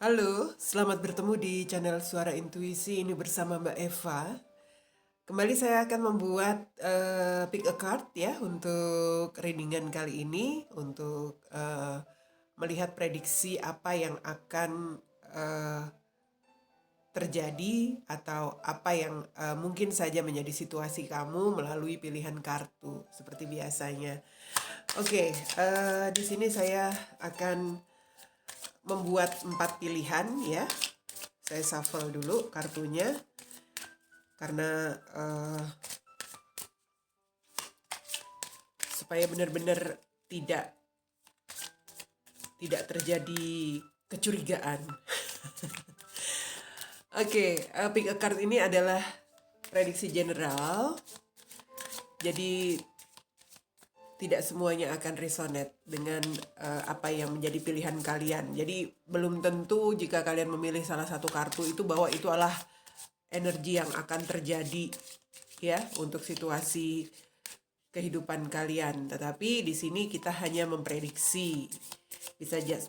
Halo, selamat bertemu di channel Suara Intuisi ini bersama Mbak Eva. Kembali saya akan membuat pick a card ya untuk readingan kali ini untuk melihat prediksi apa yang akan eh, terjadi atau apa yang mungkin saja menjadi situasi kamu melalui pilihan kartu seperti biasanya. Oke, di sini saya akan membuat 4 pilihan ya. Saya shuffle dulu kartunya karena supaya benar-benar tidak tidak terjadi kecurigaan. Oke, pick a card ini adalah prediksi general. Jadi tidak semuanya akan resonate dengan apa yang menjadi pilihan kalian. Jadi belum tentu jika kalian memilih salah satu kartu itu bahwa itu adalah energi yang akan terjadi ya untuk situasi kehidupan kalian. Tetapi di sini kita hanya memprediksi.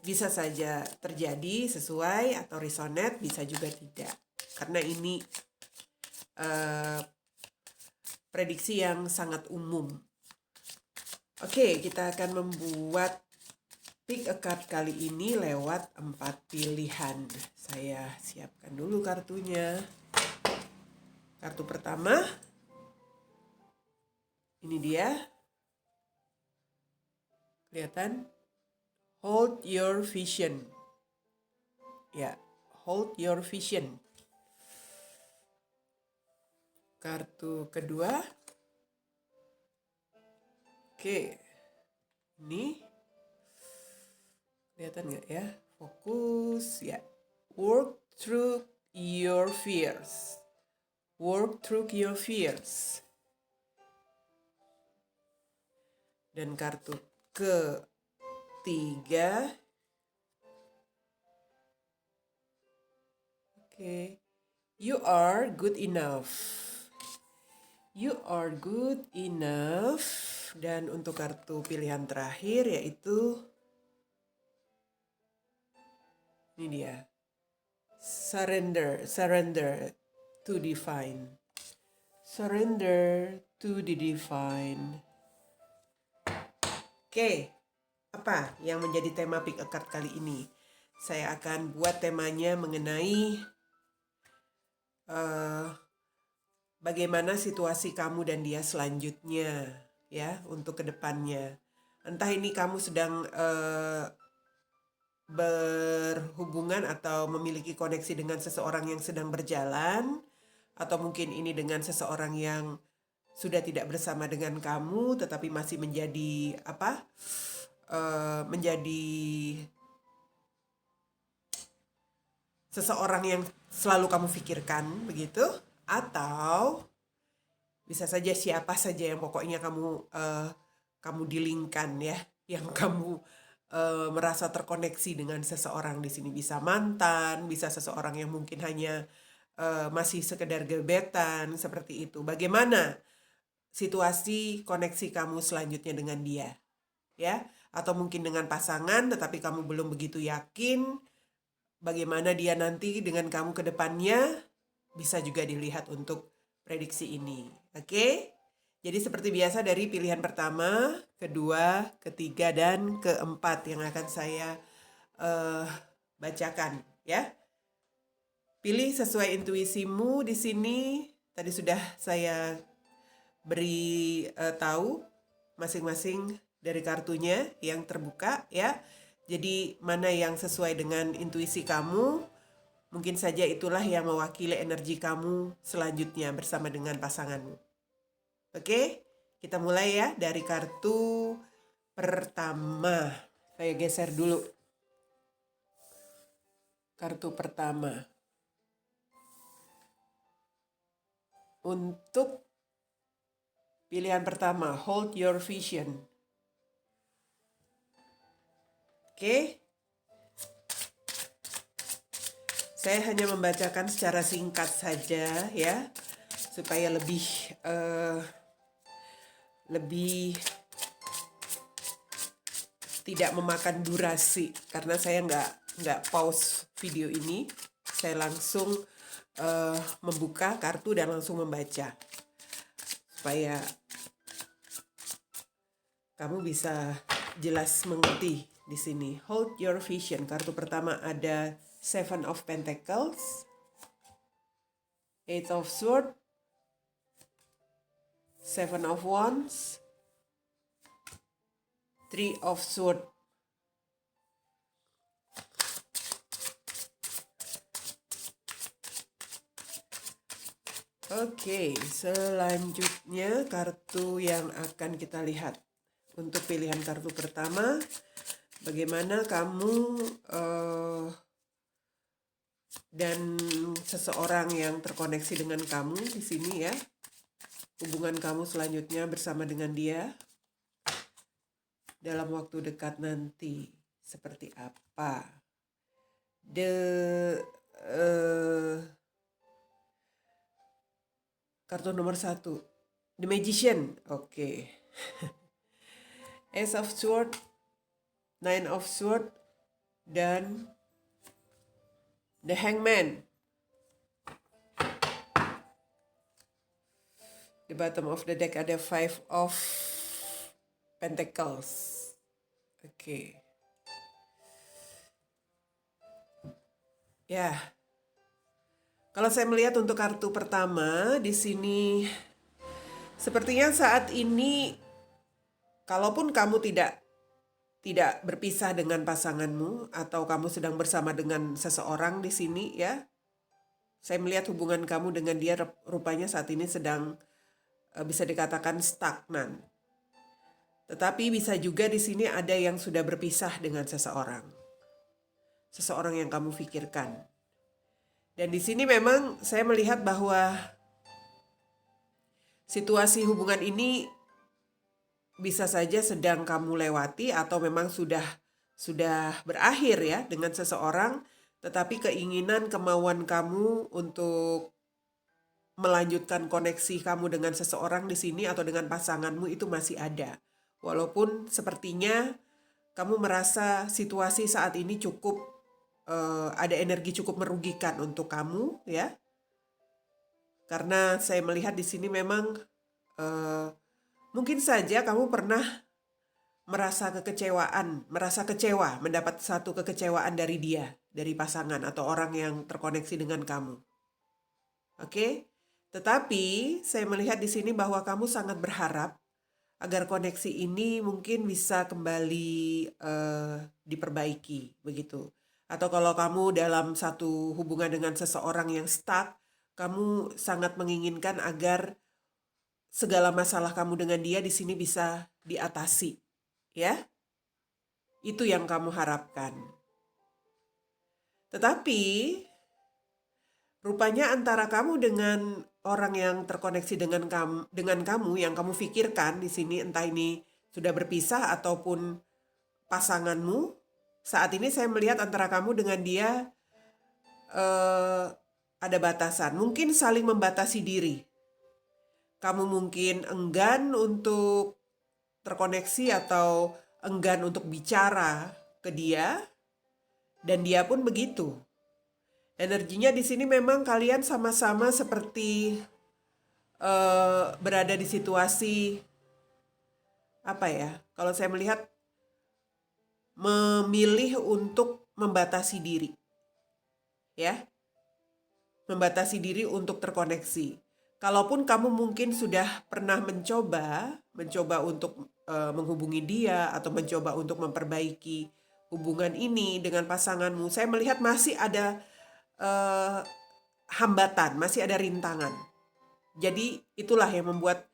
Bisa saja terjadi sesuai atau resonate, bisa juga tidak. Karena ini prediksi yang sangat umum. Oke, kita akan membuat pick a card kali ini lewat 4 pilihan. Saya siapkan dulu kartunya. Kartu pertama. Ini dia. Kelihatan? Hold your vision. Ya, hold your vision. Kartu kedua. Oke. Ini. Kelihatan nggak ya? Fokus, ya. Work through your fears. Work through your fears. Dan kartu ketiga. Oke. You are good enough. You are good enough. Dan untuk kartu pilihan terakhir yaitu ini dia. Surrender to divine. Surrender to the divine. Oke, apa yang menjadi tema pick a card kali ini? Saya akan buat temanya mengenai bagaimana situasi kamu dan dia selanjutnya ya untuk kedepannya. Entah ini kamu sedang berhubungan atau memiliki koneksi dengan seseorang yang sedang berjalan, atau mungkin ini dengan seseorang yang sudah tidak bersama dengan kamu tetapi masih menjadi menjadi seseorang yang selalu kamu pikirkan begitu, atau bisa saja siapa saja yang pokoknya kamu dilingkan ya, yang kamu merasa terkoneksi dengan seseorang. Di sini bisa mantan, bisa seseorang yang mungkin hanya masih sekedar gebetan seperti itu. Bagaimana situasi koneksi kamu selanjutnya dengan dia, ya? Atau mungkin dengan pasangan, tetapi kamu belum begitu yakin bagaimana dia nanti dengan kamu ke depannya, bisa juga dilihat untuk prediksi ini. Oke? Jadi seperti biasa dari pilihan pertama, kedua, ketiga, dan keempat yang akan saya bacakan, ya. Pilih sesuai intuisimu di sini. Tadi sudah saya beri tahu masing-masing dari kartunya yang terbuka, ya. Jadi mana yang sesuai dengan intuisi kamu, mungkin saja itulah yang mewakili energi kamu selanjutnya bersama dengan pasanganmu. Oke, kita mulai ya dari kartu pertama. Saya geser dulu. Kartu pertama. Untuk pilihan pertama, hold your vision. Oke. Saya hanya membacakan secara singkat saja ya, supaya lebih tidak memakan durasi, karena saya nggak pause video ini, saya langsung membuka kartu dan langsung membaca supaya kamu bisa jelas mengerti di sini. Hold your vision. Kartu pertama ada Seven of Pentacles, Eight of Swords, Seven of Wands, Three of Swords. Oke, selanjutnya kartu yang akan kita lihat. Untuk pilihan kartu pertama, bagaimana kamu dan seseorang yang terkoneksi dengan kamu di sini ya. Hubungan kamu selanjutnya bersama dengan dia dalam waktu dekat nanti seperti apa? Kartu nomor 1, The Magician. Oke. Ace of Swords, Nine of Swords, dan The Hangman. Di bottom of the deck ada Five of Pentacles. Oke. Ya. Kalau saya melihat untuk kartu pertama di sini sepertinya saat ini kalaupun kamu tidak berpisah dengan pasanganmu atau kamu sedang bersama dengan seseorang di sini ya. Saya melihat hubungan kamu dengan dia rupanya saat ini sedang bisa dikatakan stagnan. Tetapi bisa juga di sini ada yang sudah berpisah dengan seseorang. Seseorang yang kamu pikirkan. Dan di sini memang saya melihat bahwa situasi hubungan ini bisa saja sedang kamu lewati atau memang sudah berakhir ya dengan seseorang, tetapi keinginan kemauan kamu untuk melanjutkan koneksi kamu dengan seseorang di sini atau dengan pasanganmu itu masih ada. Walaupun sepertinya kamu merasa situasi saat ini cukup ada energi cukup merugikan untuk kamu ya. Karena saya melihat di sini memang mungkin saja kamu pernah merasa kecewa, mendapat satu kekecewaan dari dia, dari pasangan atau orang yang terkoneksi dengan kamu. Oke? Tetapi saya melihat di sini bahwa kamu sangat berharap agar koneksi ini mungkin bisa kembali diperbaiki begitu. Atau kalau kamu dalam satu hubungan dengan seseorang yang stuck, kamu sangat menginginkan agar segala masalah kamu dengan dia di sini bisa diatasi, ya. Itu yang kamu harapkan. Tetapi rupanya antara kamu dengan orang yang terkoneksi dengan kamu yang kamu pikirkan di sini, entah ini sudah berpisah ataupun pasanganmu, saat ini saya melihat antara kamu dengan dia ada batasan, mungkin saling membatasi diri. Kamu mungkin enggan untuk terkoneksi atau enggan untuk bicara ke dia, dan dia pun begitu. Energinya di sini memang kalian sama-sama seperti berada di situasi apa ya? Kalau saya melihat memilih untuk membatasi diri, ya, membatasi diri untuk terkoneksi. Kalaupun kamu mungkin sudah pernah mencoba untuk menghubungi dia atau mencoba untuk memperbaiki hubungan ini dengan pasanganmu, saya melihat masih ada hambatan, masih ada rintangan. Jadi itulah yang membuat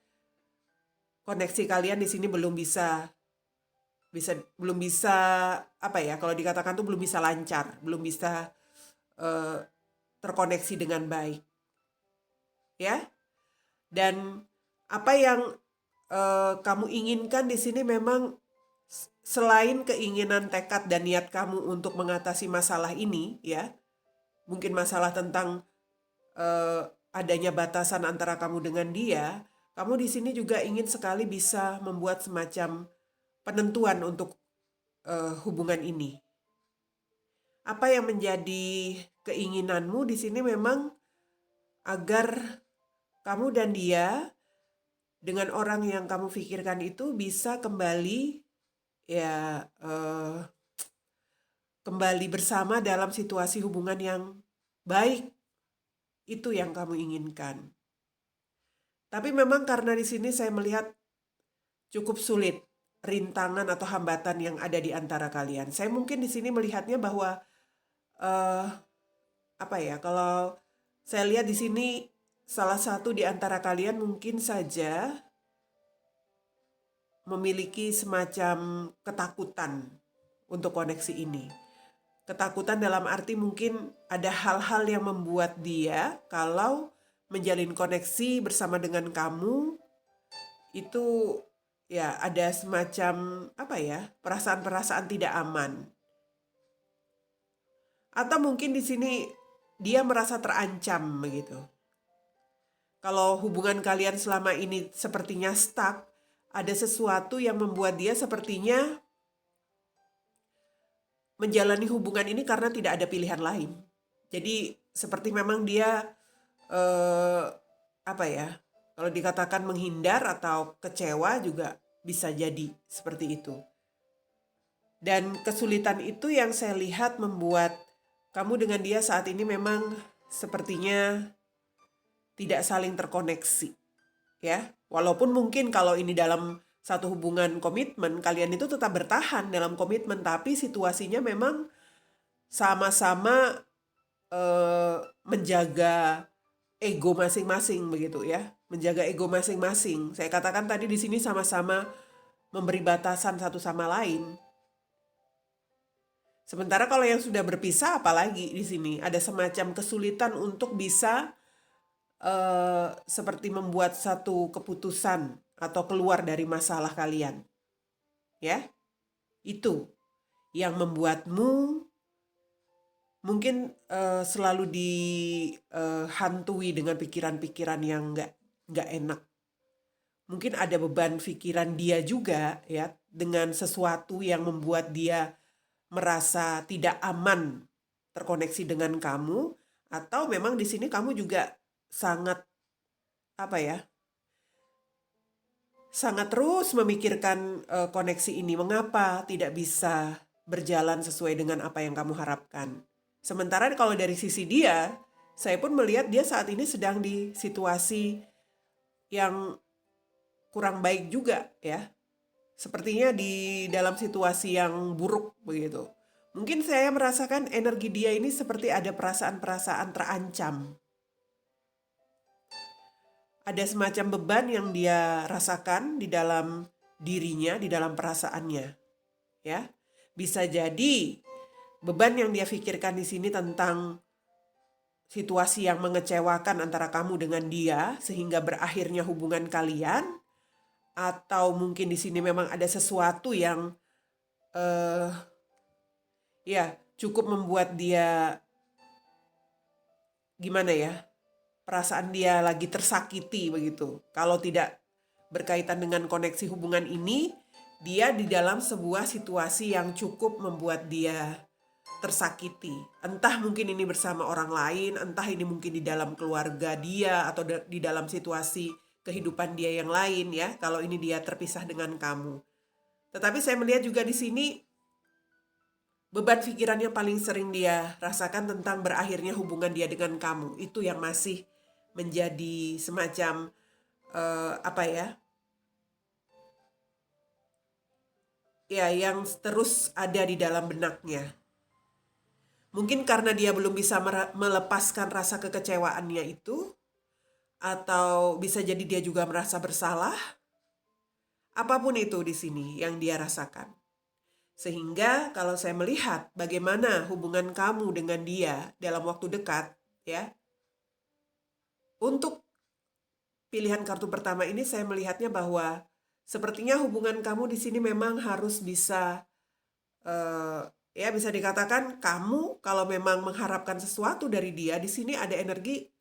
koneksi kalian di sini belum bisa apa ya, kalau dikatakan tuh belum bisa lancar, belum bisa terkoneksi dengan baik, ya. Dan apa yang kamu inginkan di sini memang selain keinginan, tekad dan niat kamu untuk mengatasi masalah ini, ya, mungkin masalah tentang adanya batasan antara kamu dengan dia, kamu di sini juga ingin sekali bisa membuat semacam penentuan untuk hubungan ini. Apa yang menjadi keinginanmu di sini memang agar kamu dan dia dengan orang yang kamu pikirkan itu bisa kembali ya kembali bersama dalam situasi hubungan yang baik. Itu yang kamu inginkan. Tapi memang karena di sini saya melihat cukup sulit rintangan atau hambatan yang ada di antara kalian. Saya mungkin di sini melihatnya bahwa eh apa ya, kalau saya lihat di sini salah satu di antara kalian mungkin saja memiliki semacam ketakutan untuk koneksi ini. Ketakutan dalam arti mungkin ada hal-hal yang membuat dia kalau menjalin koneksi bersama dengan kamu itu ya ada semacam apa ya, perasaan-perasaan tidak aman. Atau mungkin di sini dia merasa terancam begitu. Kalau hubungan kalian selama ini sepertinya stuck, ada sesuatu yang membuat dia sepertinya menjalani hubungan ini karena tidak ada pilihan lain. Jadi seperti memang dia eh, apa ya? Kalau dikatakan menghindar atau kecewa juga bisa jadi seperti itu. Dan kesulitan itu yang saya lihat membuat kamu dengan dia saat ini memang sepertinya tidak saling terkoneksi, ya. Walaupun mungkin kalau ini dalam satu hubungan komitmen, kalian itu tetap bertahan dalam komitmen, tapi situasinya memang sama-sama menjaga ego masing-masing begitu ya, menjaga ego masing-masing. Saya katakan tadi di sini sama-sama memberi batasan satu sama lain. Sementara kalau yang sudah berpisah, apalagi di sini ada semacam kesulitan untuk bisa seperti membuat satu keputusan atau keluar dari masalah kalian. Ya, itu yang membuatmu mungkin selalu dihantui dengan pikiran-pikiran yang nggak enak. Mungkin ada beban pikiran dia juga ya dengan sesuatu yang membuat dia merasa tidak aman terkoneksi dengan kamu, atau memang di sini kamu juga sangat apa ya, sangat terus memikirkan koneksi ini, mengapa tidak bisa berjalan sesuai dengan apa yang kamu harapkan. Sementara kalau dari sisi dia, saya pun melihat dia saat ini sedang di situasi yang kurang baik juga ya. Sepertinya di dalam situasi yang buruk begitu. Mungkin saya merasakan energi dia ini seperti ada perasaan-perasaan terancam. Ada semacam beban yang dia rasakan di dalam dirinya, di dalam perasaannya. Ya. Bisa jadi beban yang dia pikirkan di sini tentang situasi yang mengecewakan antara kamu dengan dia sehingga berakhirnya hubungan kalian, atau mungkin di sini memang ada sesuatu yang eh ya cukup membuat dia gimana ya, perasaan dia lagi tersakiti begitu. Kalau tidak berkaitan dengan koneksi hubungan ini, dia di dalam sebuah situasi yang cukup membuat dia tersakiti. Entah mungkin ini bersama orang lain, entah ini mungkin di dalam keluarga dia atau di dalam situasi kehidupan dia yang lain ya. Kalau ini dia terpisah dengan kamu. Tetapi saya melihat juga di sini beban pikiran yang paling sering dia rasakan tentang berakhirnya hubungan dia dengan kamu. Itu yang masih menjadi semacam apa ya? Ya, yang terus ada di dalam benaknya. Mungkin karena dia belum bisa melepaskan rasa kekecewaannya itu, atau bisa jadi dia juga merasa bersalah. Apapun itu di sini yang dia rasakan. Sehingga kalau saya melihat bagaimana hubungan kamu dengan dia dalam waktu dekat, ya, untuk pilihan kartu pertama ini saya melihatnya bahwa sepertinya hubungan kamu di sini memang harus bisa, ya bisa dikatakan kamu kalau memang mengharapkan sesuatu dari dia, di sini ada energi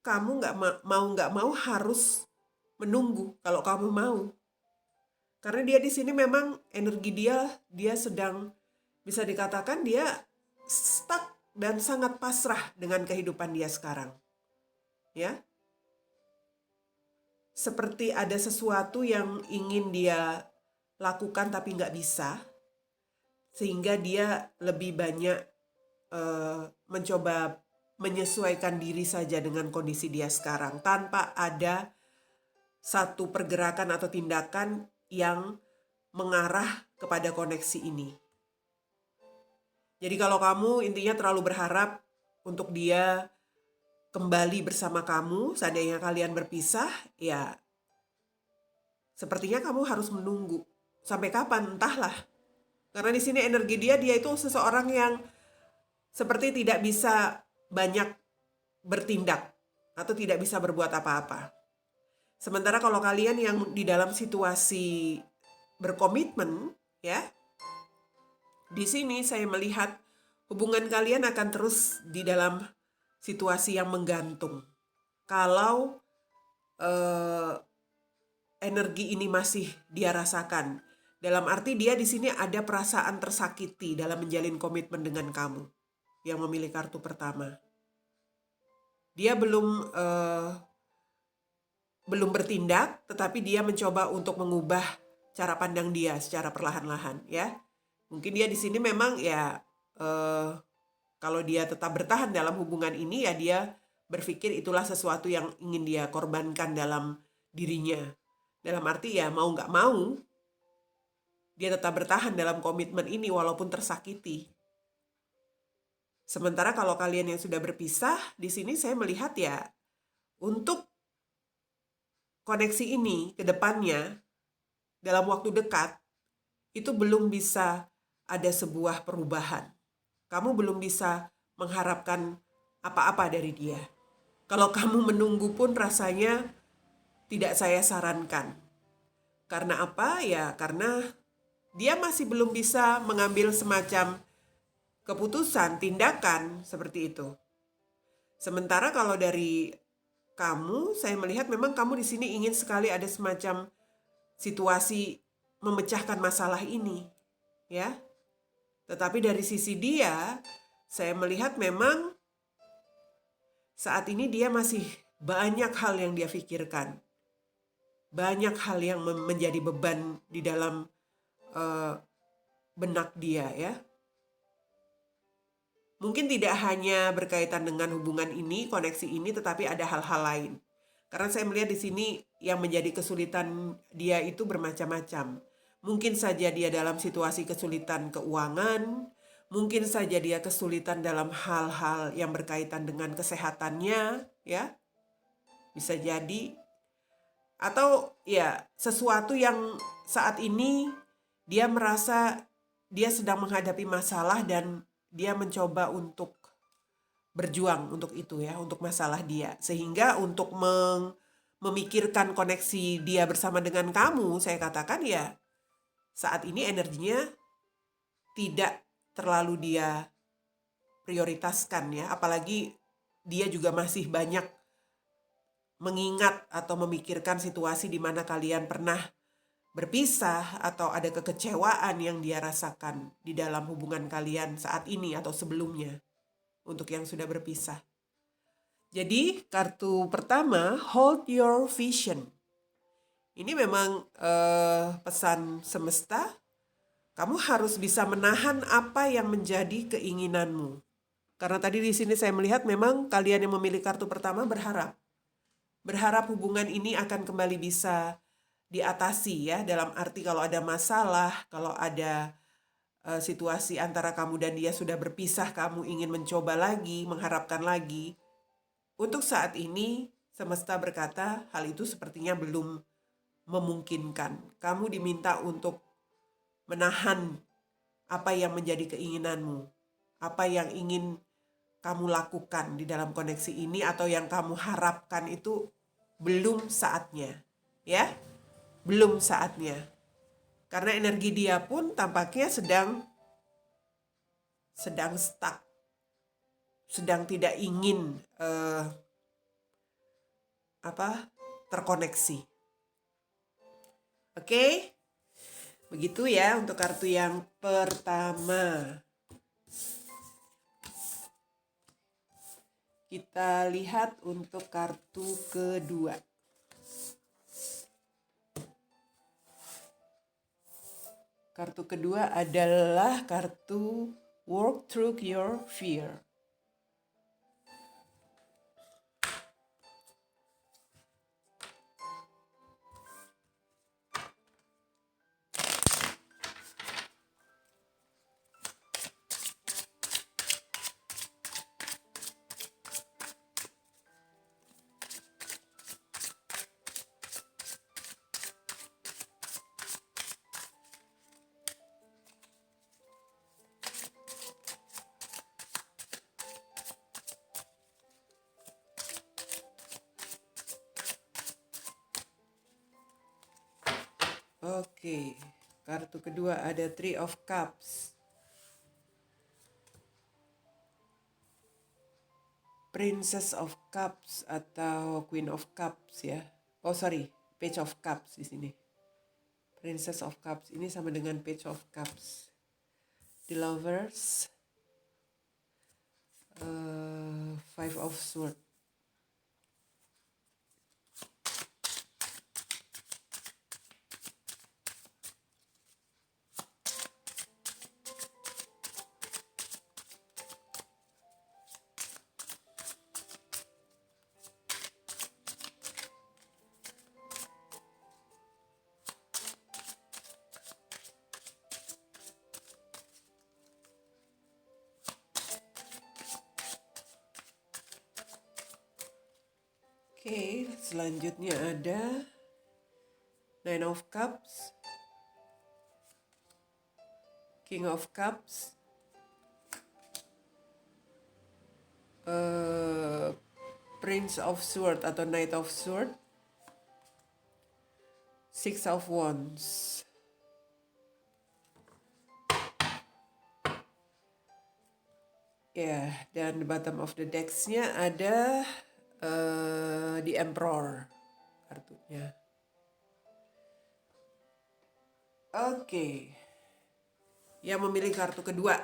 kamu nggak mau harus menunggu kalau kamu mau. Karena dia di sini memang energi dia sedang bisa dikatakan dia stuck dan sangat pasrah dengan kehidupan dia sekarang. Ya, seperti ada sesuatu yang ingin dia lakukan tapi nggak bisa, sehingga dia lebih banyak mencoba menyesuaikan diri saja dengan kondisi dia sekarang, tanpa ada satu pergerakan atau tindakan yang mengarah kepada koneksi ini. Jadi kalau kamu intinya terlalu berharap untuk dia kembali bersama kamu, seandainya kalian berpisah, ya sepertinya kamu harus menunggu. Sampai kapan? Entahlah. Karena di sini energi dia itu seseorang yang seperti tidak bisa banyak bertindak atau tidak bisa berbuat apa-apa. Sementara kalau kalian yang di dalam situasi berkomitmen, ya, di sini saya melihat hubungan kalian akan terus di dalam situasi yang menggantung. Kalau energi ini masih dia rasakan, dalam arti dia di sini ada perasaan tersakiti dalam menjalin komitmen dengan kamu yang memilih kartu pertama. Dia belum bertindak, tetapi dia mencoba untuk mengubah cara pandang dia secara perlahan-lahan, ya. Mungkin dia di sini memang ya kalau dia tetap bertahan dalam hubungan ini, ya dia berpikir itulah sesuatu yang ingin dia korbankan dalam dirinya. Dalam arti ya mau nggak mau, dia tetap bertahan dalam komitmen ini walaupun tersakiti. Sementara kalau kalian yang sudah berpisah, di sini saya melihat ya untuk koneksi ini ke depannya dalam waktu dekat itu belum bisa ada sebuah perubahan. Kamu belum bisa mengharapkan apa-apa dari dia. Kalau kamu menunggu pun rasanya tidak saya sarankan. Karena apa? Ya karena dia masih belum bisa mengambil semacam keputusan, tindakan seperti itu. Sementara kalau dari kamu, saya melihat memang kamu di sini ingin sekali ada semacam situasi memecahkan masalah ini, ya. Tetapi dari sisi dia, saya melihat memang saat ini dia masih banyak hal yang dia pikirkan. Banyak hal yang menjadi beban di dalam benak dia, ya. Mungkin tidak hanya berkaitan dengan hubungan ini, koneksi ini, tetapi ada hal-hal lain. Karena saya melihat di sini yang menjadi kesulitan dia itu bermacam-macam. Mungkin saja dia dalam situasi kesulitan keuangan, mungkin saja dia kesulitan dalam hal-hal yang berkaitan dengan kesehatannya, ya. Bisa jadi. Atau ya sesuatu yang saat ini dia merasa dia sedang menghadapi masalah dan dia mencoba untuk berjuang untuk itu, ya, untuk masalah dia. Sehingga untuk memikirkan koneksi dia bersama dengan kamu, saya katakan ya saat ini energinya tidak terlalu dia prioritaskan, ya. Apalagi dia juga masih banyak mengingat atau memikirkan situasi di mana kalian pernah berpisah atau ada kekecewaan yang dia rasakan di dalam hubungan kalian saat ini atau sebelumnya untuk yang sudah berpisah. Jadi kartu pertama, hold your vision. Ini memang pesan semesta, kamu harus bisa menahan apa yang menjadi keinginanmu. Karena tadi di sini saya melihat memang kalian yang memilih kartu pertama berharap hubungan ini akan kembali bisa diatasi, ya, dalam arti kalau ada masalah, kalau ada situasi antara kamu dan dia sudah berpisah, kamu ingin mencoba lagi, mengharapkan lagi. Untuk saat ini semesta berkata hal itu sepertinya belum memungkinkan. Kamu diminta untuk menahan apa yang menjadi keinginanmu, apa yang ingin kamu lakukan di dalam koneksi ini atau yang kamu harapkan itu belum saatnya, ya. Belum saatnya. Karena energi dia pun tampaknya sedang stuck. Sedang tidak ingin terkoneksi. Oke? Begitu ya untuk kartu yang pertama. Kita lihat untuk kartu kedua. Kartu kedua adalah kartu Work Through Your Fear. Oke, kartu kedua ada Three of Cups, Princess of Cups atau Queen of Cups ya. Oh sorry, Page of Cups di sini. Princess of Cups ini sama dengan Page of Cups. The Lovers, Five of Swords. Oke, selanjutnya ada Nine of Cups, King of Cups, Prince of Swords atau Knight of Swords, Six of Wands. Ya, dan the bottom of the decks-nya ada The Emperor kartunya. Oke. Yang memilih kartu kedua.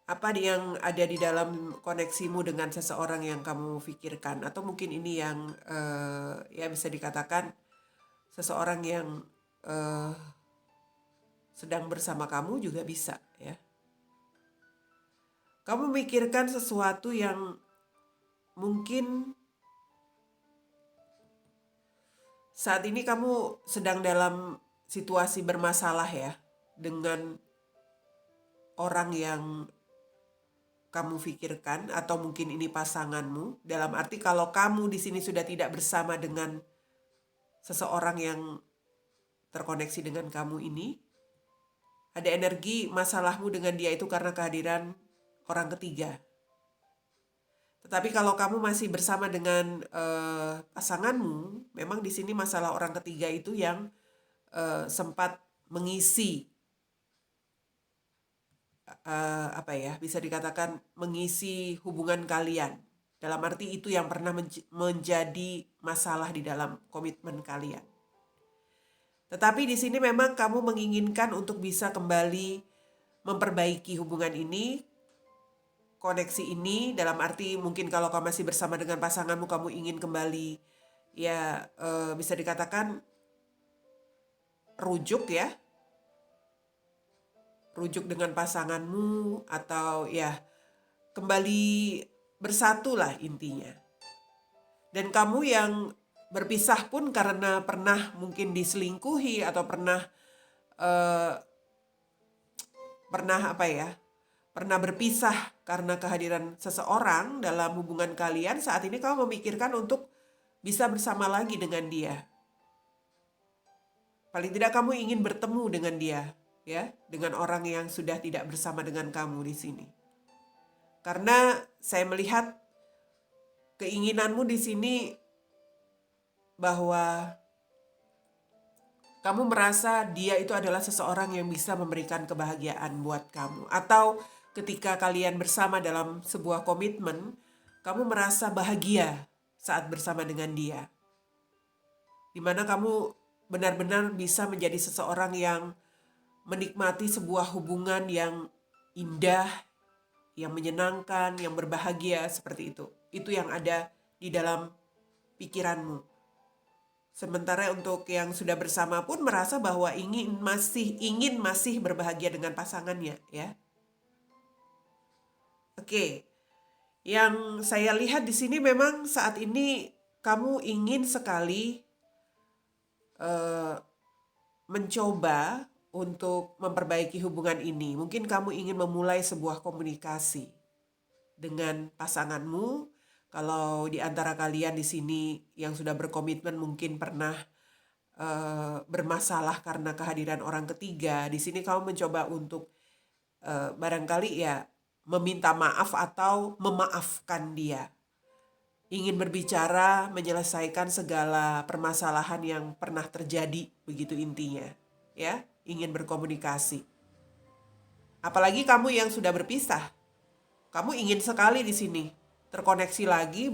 Apa yang ada di dalam koneksimu dengan seseorang yang kamu pikirkan? Atau mungkin ini yang ya bisa dikatakan seseorang yang sedang bersama kamu juga bisa ya. Kamu memikirkan sesuatu yang mungkin saat ini kamu sedang dalam situasi bermasalah ya dengan orang yang kamu pikirkan atau mungkin ini pasanganmu. Dalam arti kalau kamu di sini sudah tidak bersama dengan seseorang yang terkoneksi dengan kamu ini, ada energi masalahmu dengan dia itu karena kehadiran orang ketiga. Tetapi kalau kamu masih bersama dengan pasanganmu, memang di sini masalah orang ketiga itu yang sempat mengisi bisa dikatakan mengisi hubungan kalian. Dalam arti itu yang pernah menjadi masalah di dalam komitmen kalian. Tetapi di sini memang kamu menginginkan untuk bisa kembali memperbaiki hubungan ini, koneksi ini, dalam arti mungkin kalau kamu masih bersama dengan pasanganmu, kamu ingin kembali ya bisa dikatakan rujuk dengan pasanganmu atau ya kembali bersatu lah intinya. Dan kamu yang berpisah pun karena pernah mungkin diselingkuhi atau pernah berpisah karena kehadiran seseorang dalam hubungan kalian, saat ini kamu memikirkan untuk bisa bersama lagi dengan dia. Paling tidak kamu ingin bertemu dengan dia, ya, dengan orang yang sudah tidak bersama dengan kamu di sini. Karena saya melihat keinginanmu di sini bahwa kamu merasa dia itu adalah seseorang yang bisa memberikan kebahagiaan buat kamu. Atau ketika kalian bersama dalam sebuah komitmen, kamu merasa bahagia saat bersama dengan dia. Dimana kamu benar-benar bisa menjadi seseorang yang menikmati sebuah hubungan yang indah, yang menyenangkan, yang berbahagia seperti itu. Itu yang ada di dalam pikiranmu. Sementara untuk yang sudah bersama pun merasa bahwa ingin masih berbahagia dengan pasangannya, ya. Oke. Yang saya lihat di sini memang saat ini kamu ingin sekali eh, mencoba untuk memperbaiki hubungan ini. Mungkin kamu ingin memulai sebuah komunikasi dengan pasanganmu. Kalau di antara kalian di sini yang sudah berkomitmen mungkin pernah bermasalah karena kehadiran orang ketiga, di sini kamu mencoba untuk barangkali ya meminta maaf atau memaafkan dia. Ingin berbicara, menyelesaikan segala permasalahan yang pernah terjadi, begitu intinya. Ya, ingin berkomunikasi. Apalagi kamu yang sudah berpisah. Kamu ingin sekali di sini terkoneksi lagi,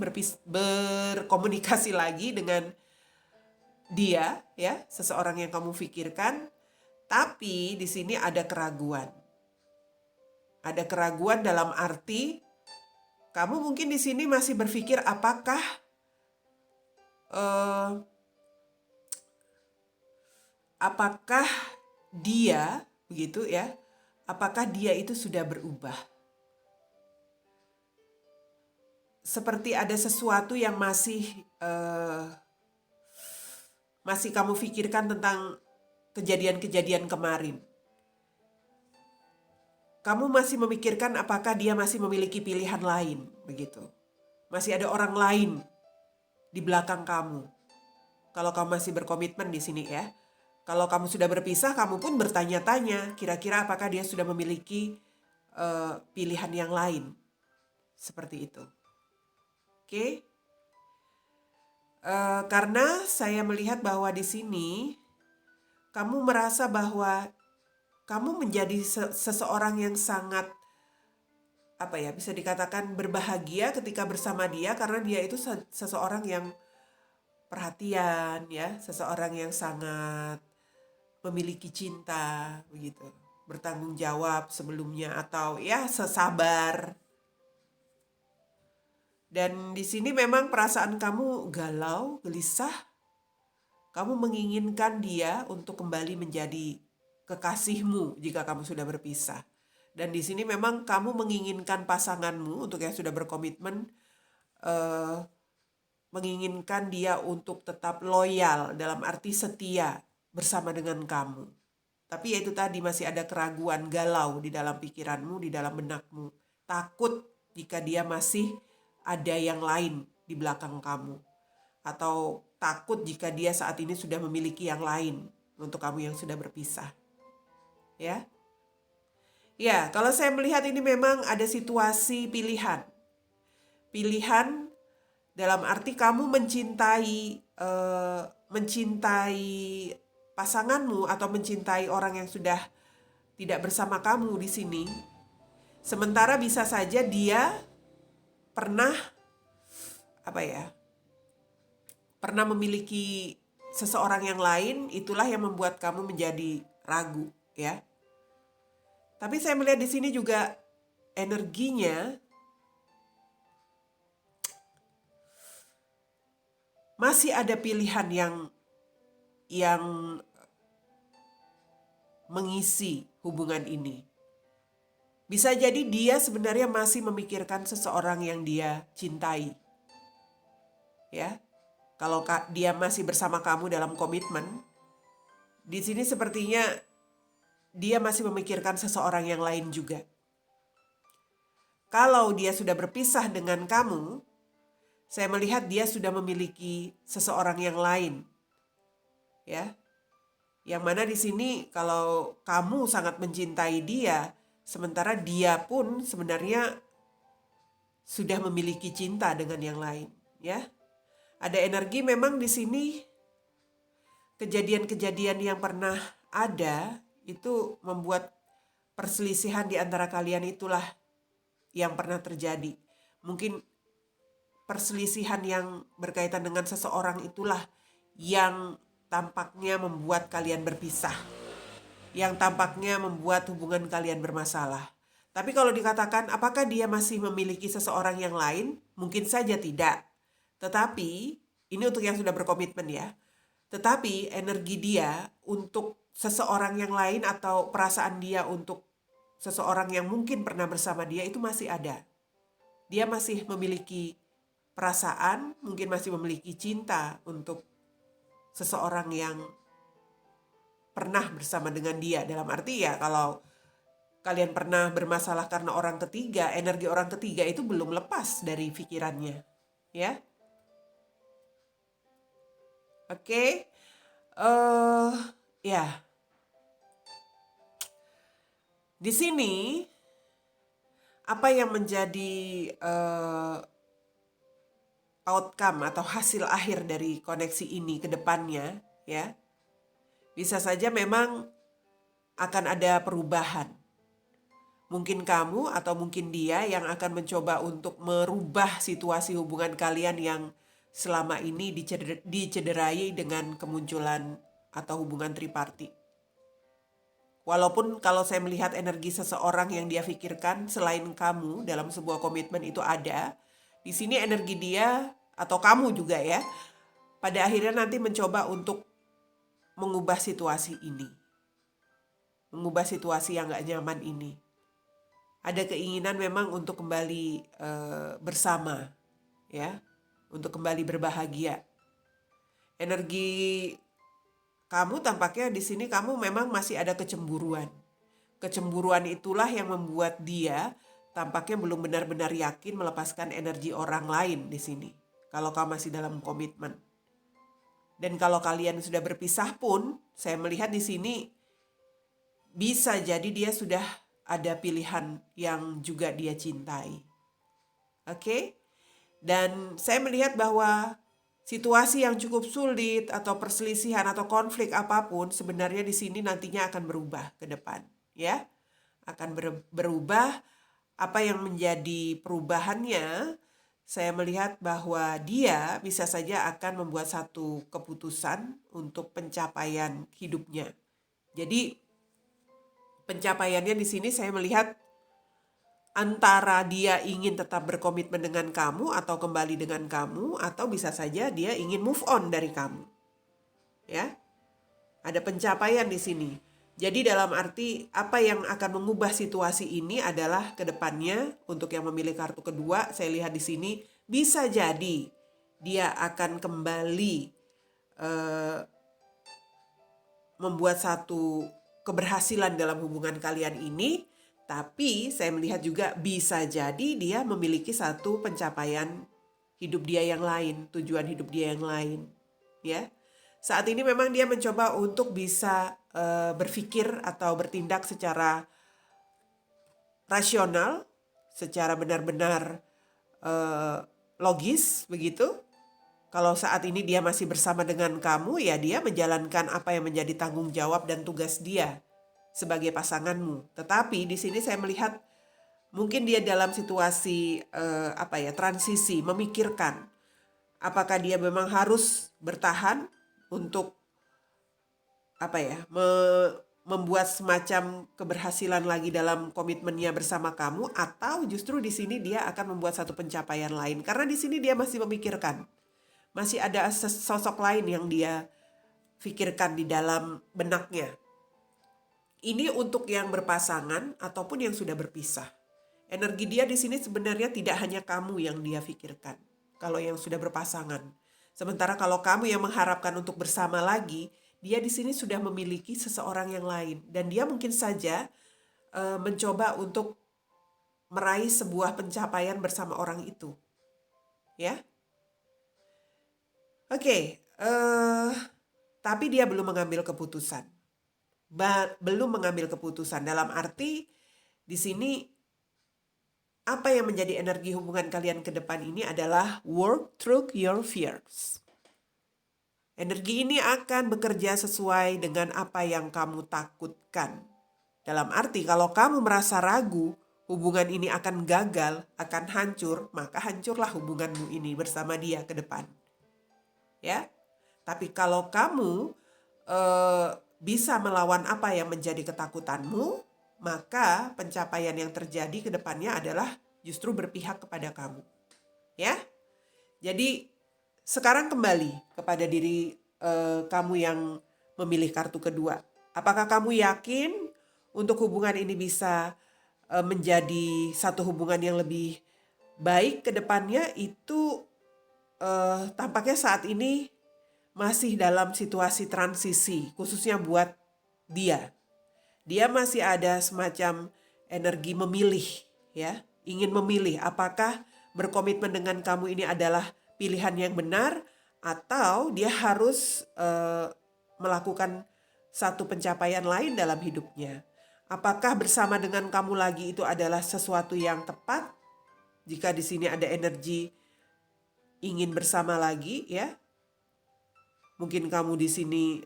berkomunikasi lagi dengan dia, ya, seseorang yang kamu pikirkan. Tapi di sini ada keraguan. Ada keraguan dalam arti kamu mungkin di sini masih berpikir apakah dia begitu ya? Apakah dia itu sudah berubah? Seperti ada sesuatu yang masih kamu pikirkan tentang kejadian-kejadian kemarin. Kamu masih memikirkan apakah dia masih memiliki pilihan lain, begitu. Masih ada orang lain di belakang kamu. Kalau kamu masih berkomitmen di sini ya. Kalau kamu sudah berpisah, kamu pun bertanya-tanya, kira-kira apakah dia sudah memiliki pilihan yang lain. Seperti itu. Oke? Karena saya melihat bahwa di sini kamu merasa bahwa kamu menjadi seseorang yang sangat bisa dikatakan berbahagia ketika bersama dia, karena dia itu seseorang yang perhatian ya, seseorang yang sangat memiliki cinta begitu, bertanggung jawab sebelumnya atau ya sesabar. Dan di sini memang perasaan kamu galau, gelisah. Kamu menginginkan dia untuk kembali menjadi kekasihmu jika kamu sudah berpisah. Dan di sini memang kamu menginginkan pasanganmu untuk yang sudah berkomitmen, menginginkan dia untuk tetap loyal dalam arti setia bersama dengan kamu. Tapi ya itu tadi, masih ada keraguan, galau di dalam pikiranmu, di dalam benakmu. Takut jika dia masih ada yang lain di belakang kamu. Atau takut jika dia saat ini sudah memiliki yang lain untuk kamu yang sudah berpisah. Ya. Ya, kalau saya melihat ini memang ada situasi pilihan. Pilihan dalam arti kamu mencintai pasanganmu atau mencintai orang yang sudah tidak bersama kamu di sini. Sementara bisa saja dia pernah pernah memiliki seseorang yang lain, itulah yang membuat kamu menjadi ragu, ya. Tapi saya melihat di sini juga energinya masih ada pilihan yang mengisi hubungan ini. Bisa jadi dia sebenarnya masih memikirkan seseorang yang dia cintai. Ya. Kalau dia masih bersama kamu dalam komitmen, di sini sepertinya dia masih memikirkan seseorang yang lain juga. Kalau dia sudah berpisah dengan kamu, saya melihat dia sudah memiliki seseorang yang lain. Ya. Yang mana di sini kalau kamu sangat mencintai dia, sementara dia pun sebenarnya sudah memiliki cinta dengan yang lain, ya. Ada energi memang di sini, kejadian-kejadian yang pernah ada itu membuat perselisihan di antara kalian, itulah yang pernah terjadi. Mungkin perselisihan yang berkaitan dengan seseorang itulah yang tampaknya membuat kalian berpisah, yang tampaknya membuat hubungan kalian bermasalah. Tapi kalau dikatakan apakah dia masih memiliki seseorang yang lain? Mungkin saja tidak. Tetapi ini untuk yang sudah berkomitmen ya. Tetapi energi dia untuk seseorang yang lain atau perasaan dia untuk seseorang yang mungkin pernah bersama dia itu masih ada. Dia masih memiliki perasaan, mungkin masih memiliki cinta untuk seseorang yang pernah bersama dengan dia. Dalam arti ya kalau kalian pernah bermasalah karena orang ketiga, energi orang ketiga itu belum lepas dari pikirannya. Ya, oke. Ya, di sini apa yang menjadi outcome atau hasil akhir dari koneksi ini ke depannya, ya. Bisa saja memang akan ada perubahan. Mungkin kamu atau mungkin dia yang akan mencoba untuk merubah situasi hubungan kalian yang selama ini dicederai dengan kemunculan atau hubungan triparti. Walaupun kalau saya melihat energi seseorang yang dia pikirkan selain kamu dalam sebuah komitmen itu ada, di sini energi dia atau kamu juga ya, pada akhirnya nanti mencoba untuk mengubah situasi ini. Mengubah situasi yang gak nyaman ini. Ada keinginan memang untuk kembali bersama, ya, untuk kembali berbahagia. Energi kamu tampaknya di sini kamu memang masih ada kecemburuan. Kecemburuan itulah yang membuat dia tampaknya belum benar-benar yakin melepaskan energi orang lain di sini. Kalau kamu masih dalam komitmen. Dan kalau kalian sudah berpisah pun, saya melihat di sini bisa jadi dia sudah ada pilihan yang juga dia cintai. Oke? Dan saya melihat bahwa situasi yang cukup sulit atau perselisihan atau konflik apapun sebenarnya di sini nantinya akan berubah ke depan, ya. Akan berubah. Apa yang menjadi perubahannya, saya melihat bahwa dia bisa saja akan membuat satu keputusan untuk pencapaian hidupnya. Jadi pencapaiannya di sini saya melihat antara dia ingin tetap berkomitmen dengan kamu atau kembali dengan kamu, atau bisa saja dia ingin move on dari kamu. Ya. Ada pencapaian di sini. Jadi dalam arti apa yang akan mengubah situasi ini adalah ke depannya untuk yang memilih kartu kedua, saya lihat di sini bisa jadi dia akan kembali membuat satu keberhasilan dalam hubungan kalian ini. Tapi saya melihat juga bisa jadi dia memiliki satu pencapaian hidup dia yang lain, tujuan hidup dia yang lain. Ya, saat ini memang dia mencoba untuk bisa berpikir atau bertindak secara rasional, secara benar-benar logis begitu. Kalau saat ini dia masih bersama dengan kamu, ya dia menjalankan apa yang menjadi tanggung jawab dan tugas dia sebagai pasanganmu. Tetapi di sini saya melihat mungkin dia dalam situasi transisi, memikirkan apakah dia memang harus bertahan untuk membuat semacam keberhasilan lagi dalam komitmennya bersama kamu, atau justru di sini dia akan membuat satu pencapaian lain. Karena di sini dia masih memikirkan, masih ada sosok lain yang dia pikirkan di dalam benaknya. Ini untuk yang berpasangan ataupun yang sudah berpisah. Energi dia di sini sebenarnya tidak hanya kamu yang dia pikirkan. Kalau yang sudah berpasangan. Sementara kalau kamu yang mengharapkan untuk bersama lagi, dia di sini sudah memiliki seseorang yang lain. Dan dia mungkin saja mencoba untuk meraih sebuah pencapaian bersama orang itu. Ya. Oke. Tapi dia belum mengambil keputusan. Belum mengambil keputusan dalam arti di sini apa yang menjadi energi hubungan kalian ke depan ini adalah work through your fears. Energi ini akan bekerja sesuai dengan apa yang kamu takutkan. Dalam arti kalau kamu merasa ragu hubungan ini akan gagal, akan hancur, maka hancurlah hubunganmu ini bersama dia ke depan. Ya. Tapi kalau kamu bisa melawan apa yang menjadi ketakutanmu, maka pencapaian yang terjadi ke depannya adalah justru berpihak kepada kamu. Ya. Jadi sekarang kembali kepada diri kamu yang memilih kartu kedua. Apakah kamu yakin untuk hubungan ini bisa menjadi satu hubungan yang lebih baik ke depannya? Itu tampaknya saat ini masih dalam situasi transisi, khususnya buat dia. Dia masih ada semacam energi memilih, ya, ingin memilih apakah berkomitmen dengan kamu ini adalah pilihan yang benar atau dia harus melakukan satu pencapaian lain dalam hidupnya. Apakah bersama dengan kamu lagi itu adalah sesuatu yang tepat? Jika di sini ada energi ingin bersama lagi, ya, mungkin kamu di sini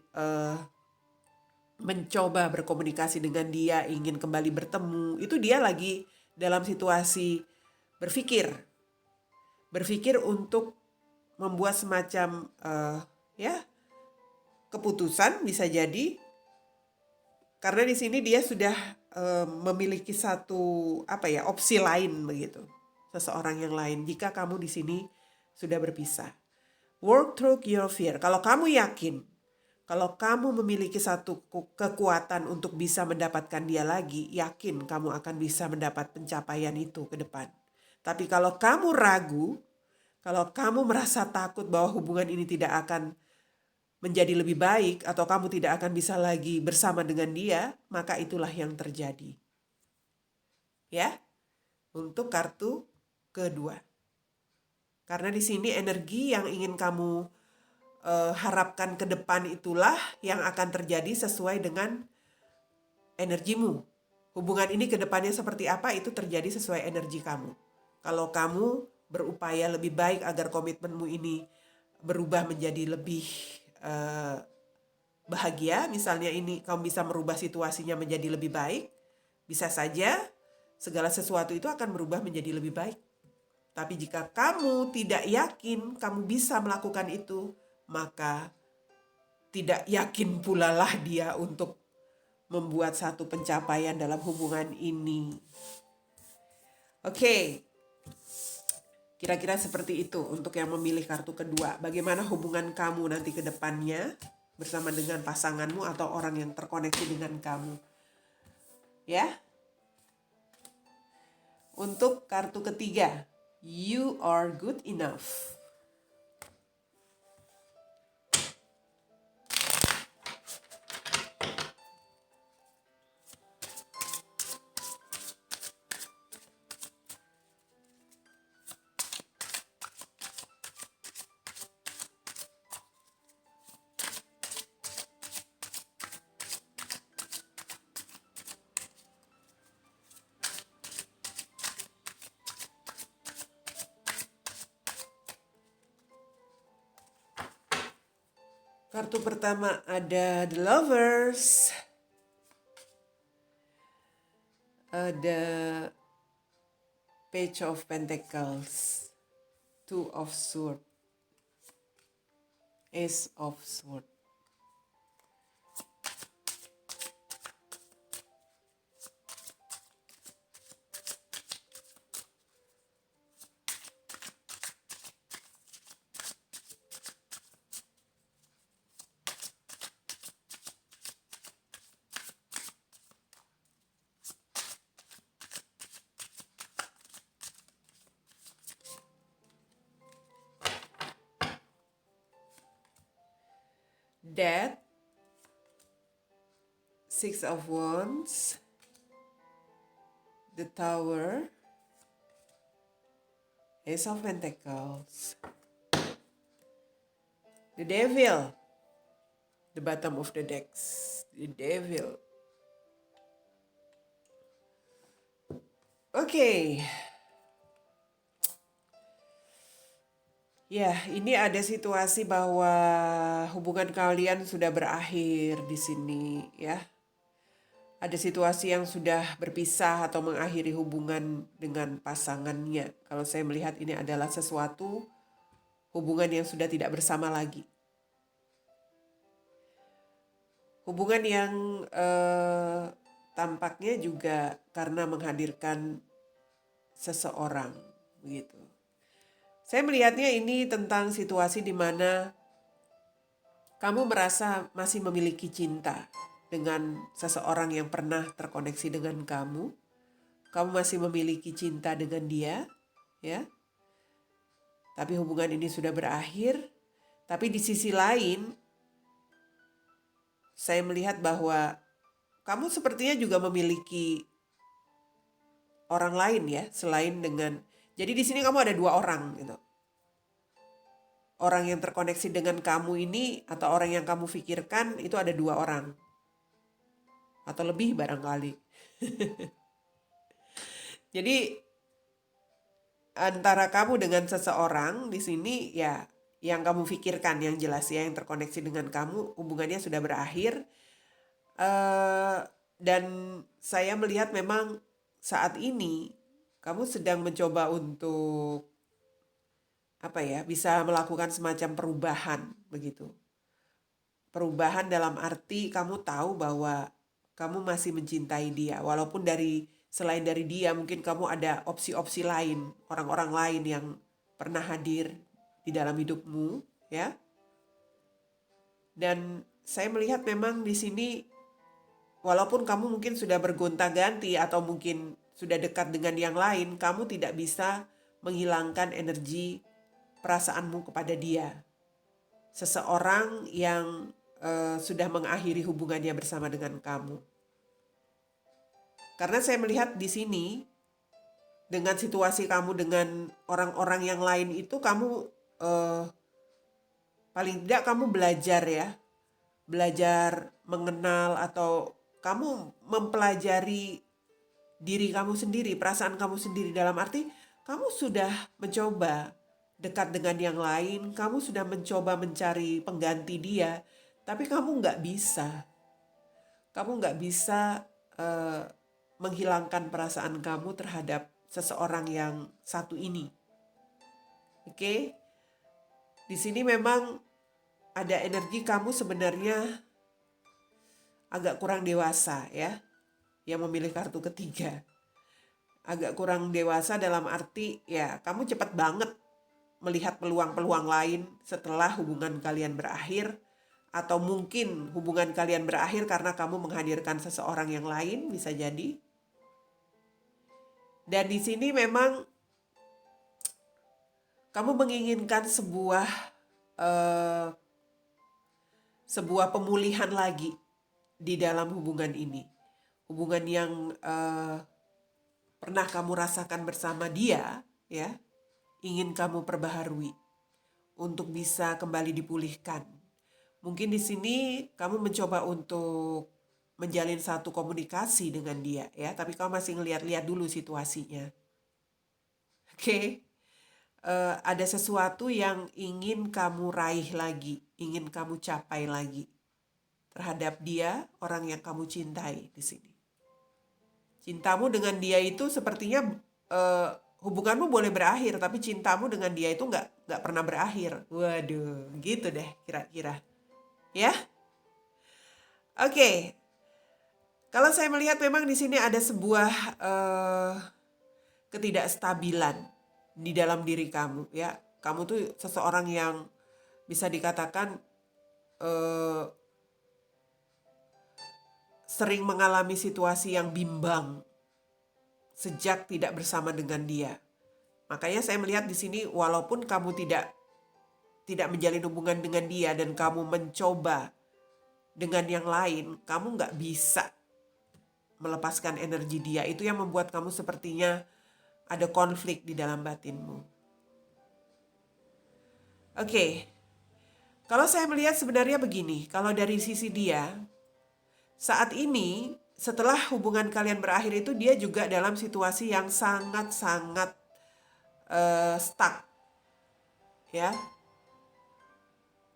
mencoba berkomunikasi dengan dia, ingin kembali bertemu, itu dia lagi dalam situasi berpikir untuk membuat semacam ya keputusan, bisa jadi karena di sini dia sudah memiliki satu opsi lain begitu, seseorang yang lain. Jika kamu di sini sudah berpisah, work through your fear. Kalau kamu yakin, kalau kamu memiliki satu kekuatan untuk bisa mendapatkan dia lagi, yakin kamu akan bisa mendapat pencapaian itu ke depan. Tapi kalau kamu ragu, kalau kamu merasa takut bahwa hubungan ini tidak akan menjadi lebih baik atau kamu tidak akan bisa lagi bersama dengan dia, maka itulah yang terjadi. Ya, untuk kartu kedua. Karena di sini energi yang ingin kamu harapkan ke depan itulah yang akan terjadi sesuai dengan energimu. Hubungan ini ke depannya seperti apa itu terjadi sesuai energi kamu. Kalau kamu berupaya lebih baik agar komitmenmu ini berubah menjadi lebih bahagia, misalnya ini kamu bisa merubah situasinya menjadi lebih baik, bisa saja segala sesuatu itu akan berubah menjadi lebih baik. Tapi jika kamu tidak yakin kamu bisa melakukan itu, maka tidak yakin pula lah dia untuk membuat satu pencapaian dalam hubungan ini. Oke. Kira-kira seperti itu untuk yang memilih kartu kedua. Bagaimana hubungan kamu nanti ke depannya bersama dengan pasanganmu atau orang yang terkoneksi dengan kamu. Ya. Untuk kartu ketiga, you are good enough. Kartu pertama ada The Lovers, ada Page of Pentacles, Two of Swords, Ace of Swords. Death, Six of Wands, the Tower, Ace of Pentacles, the Devil, the bottom of the decks, the Devil. Oke. Ya, ini ada situasi bahwa hubungan kalian sudah berakhir di sini, ya. Ada situasi yang sudah berpisah atau mengakhiri hubungan dengan pasangannya. Kalau saya melihat ini adalah sesuatu hubungan yang sudah tidak bersama lagi. Hubungan yang tampaknya juga karena menghadirkan seseorang begitu. Saya melihatnya ini tentang situasi di mana kamu merasa masih memiliki cinta dengan seseorang yang pernah terkoneksi dengan kamu. Kamu masih memiliki cinta dengan dia, ya. Tapi hubungan ini sudah berakhir. Tapi di sisi lain, saya melihat bahwa kamu sepertinya juga memiliki orang lain ya, selain dengan. Jadi di sini kamu ada dua orang gitu. Orang yang terkoneksi dengan kamu ini atau orang yang kamu pikirkan itu ada dua orang. Atau lebih barangkali. Jadi antara kamu dengan seseorang di sini ya yang kamu pikirkan yang jelas ya yang terkoneksi dengan kamu hubungannya sudah berakhir. Dan saya melihat memang saat ini kamu sedang mencoba untuk bisa melakukan semacam perubahan begitu. Perubahan dalam arti kamu tahu bahwa kamu masih mencintai dia walaupun selain dari dia mungkin kamu ada opsi-opsi lain, orang-orang lain yang pernah hadir di dalam hidupmu ya. Dan saya melihat memang di sini walaupun kamu mungkin sudah bergonta-ganti atau mungkin sudah dekat dengan yang lain, kamu tidak bisa menghilangkan energi perasaanmu kepada dia. Seseorang yang sudah mengakhiri hubungannya bersama dengan kamu. Karena saya melihat di sini dengan situasi kamu dengan orang-orang yang lain itu kamu paling tidak kamu belajar ya. Belajar mengenal atau kamu mempelajari diri kamu sendiri, perasaan kamu sendiri dalam arti kamu sudah mencoba dekat dengan yang lain, kamu sudah mencoba mencari pengganti dia, tapi kamu nggak bisa. Kamu nggak bisa menghilangkan perasaan kamu terhadap seseorang yang satu ini. Oke? Di sini memang ada energi kamu sebenarnya agak kurang dewasa ya, yang memilih kartu ketiga. Agak kurang dewasa dalam arti ya kamu cepat banget melihat peluang-peluang lain setelah hubungan kalian berakhir. Atau mungkin hubungan kalian berakhir karena kamu menghadirkan seseorang yang lain, bisa jadi. Dan di sini memang kamu menginginkan sebuah pemulihan lagi di dalam hubungan ini. Hubungan yang pernah kamu rasakan bersama dia, ya, ingin kamu perbaharui untuk bisa kembali dipulihkan. Mungkin di sini kamu mencoba untuk menjalin satu komunikasi dengan dia, ya, tapi kamu masih ngeliat-liat dulu situasinya. Oke. Ada sesuatu yang ingin kamu raih lagi, ingin kamu capai lagi terhadap dia, orang yang kamu cintai di sini. Cintamu dengan dia itu sepertinya hubunganmu boleh berakhir, tapi cintamu dengan dia itu nggak pernah berakhir. Waduh, gitu deh kira-kira. Ya, oke. Kalau saya melihat memang di sini ada sebuah ketidakstabilan di dalam diri kamu, ya. Kamu tuh seseorang yang bisa dikatakan sering mengalami situasi yang bimbang sejak tidak bersama dengan dia. Makanya saya melihat di sini walaupun kamu tidak menjalin hubungan dengan dia dan kamu mencoba dengan yang lain, kamu nggak bisa melepaskan energi dia. Itu yang membuat kamu sepertinya ada konflik di dalam batinmu. Oke. Kalau saya melihat sebenarnya begini, kalau dari sisi dia, saat ini setelah hubungan kalian berakhir itu dia juga dalam situasi yang sangat-sangat stuck. Ya.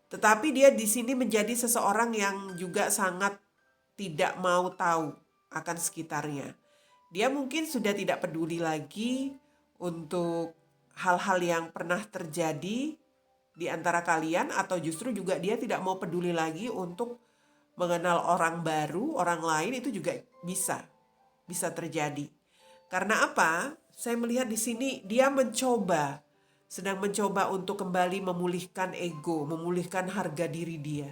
Tetapi dia di sini menjadi seseorang yang juga sangat tidak mau tahu akan sekitarnya. Dia mungkin sudah tidak peduli lagi untuk hal-hal yang pernah terjadi di antara kalian, atau justru juga dia tidak mau peduli lagi untuk mengenal orang baru, orang lain itu juga bisa terjadi. Karena apa? Saya melihat di sini dia sedang mencoba untuk kembali memulihkan ego, memulihkan harga diri dia.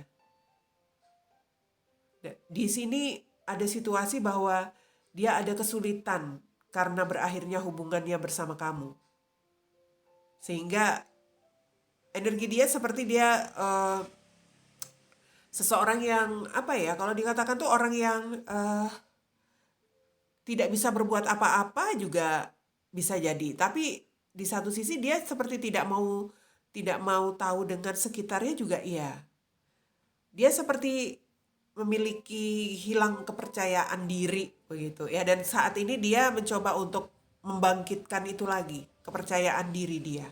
Di sini ada situasi bahwa dia ada kesulitan karena berakhirnya hubungannya bersama kamu. Sehingga energi dia seperti dia seseorang yang apa ya, kalau dikatakan tuh orang yang tidak bisa berbuat apa-apa juga bisa jadi. Tapi di satu sisi dia seperti tidak mau tahu dengan sekitarnya juga iya. Dia seperti memiliki hilang kepercayaan diri begitu ya, dan saat ini dia mencoba untuk membangkitkan itu lagi, kepercayaan diri dia.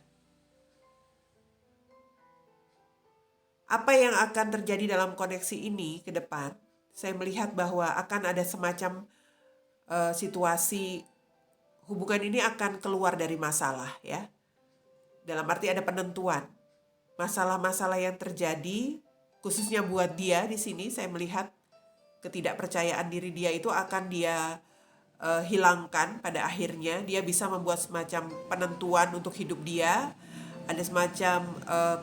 Apa yang akan terjadi dalam koneksi ini ke depan? Saya melihat bahwa akan ada semacam situasi hubungan ini akan keluar dari masalah ya. Dalam arti ada penentuan. Masalah-masalah yang terjadi khususnya buat dia di sini saya melihat ketidakpercayaan diri dia itu akan dia hilangkan pada akhirnya. Dia bisa membuat semacam penentuan untuk hidup dia. Ada semacam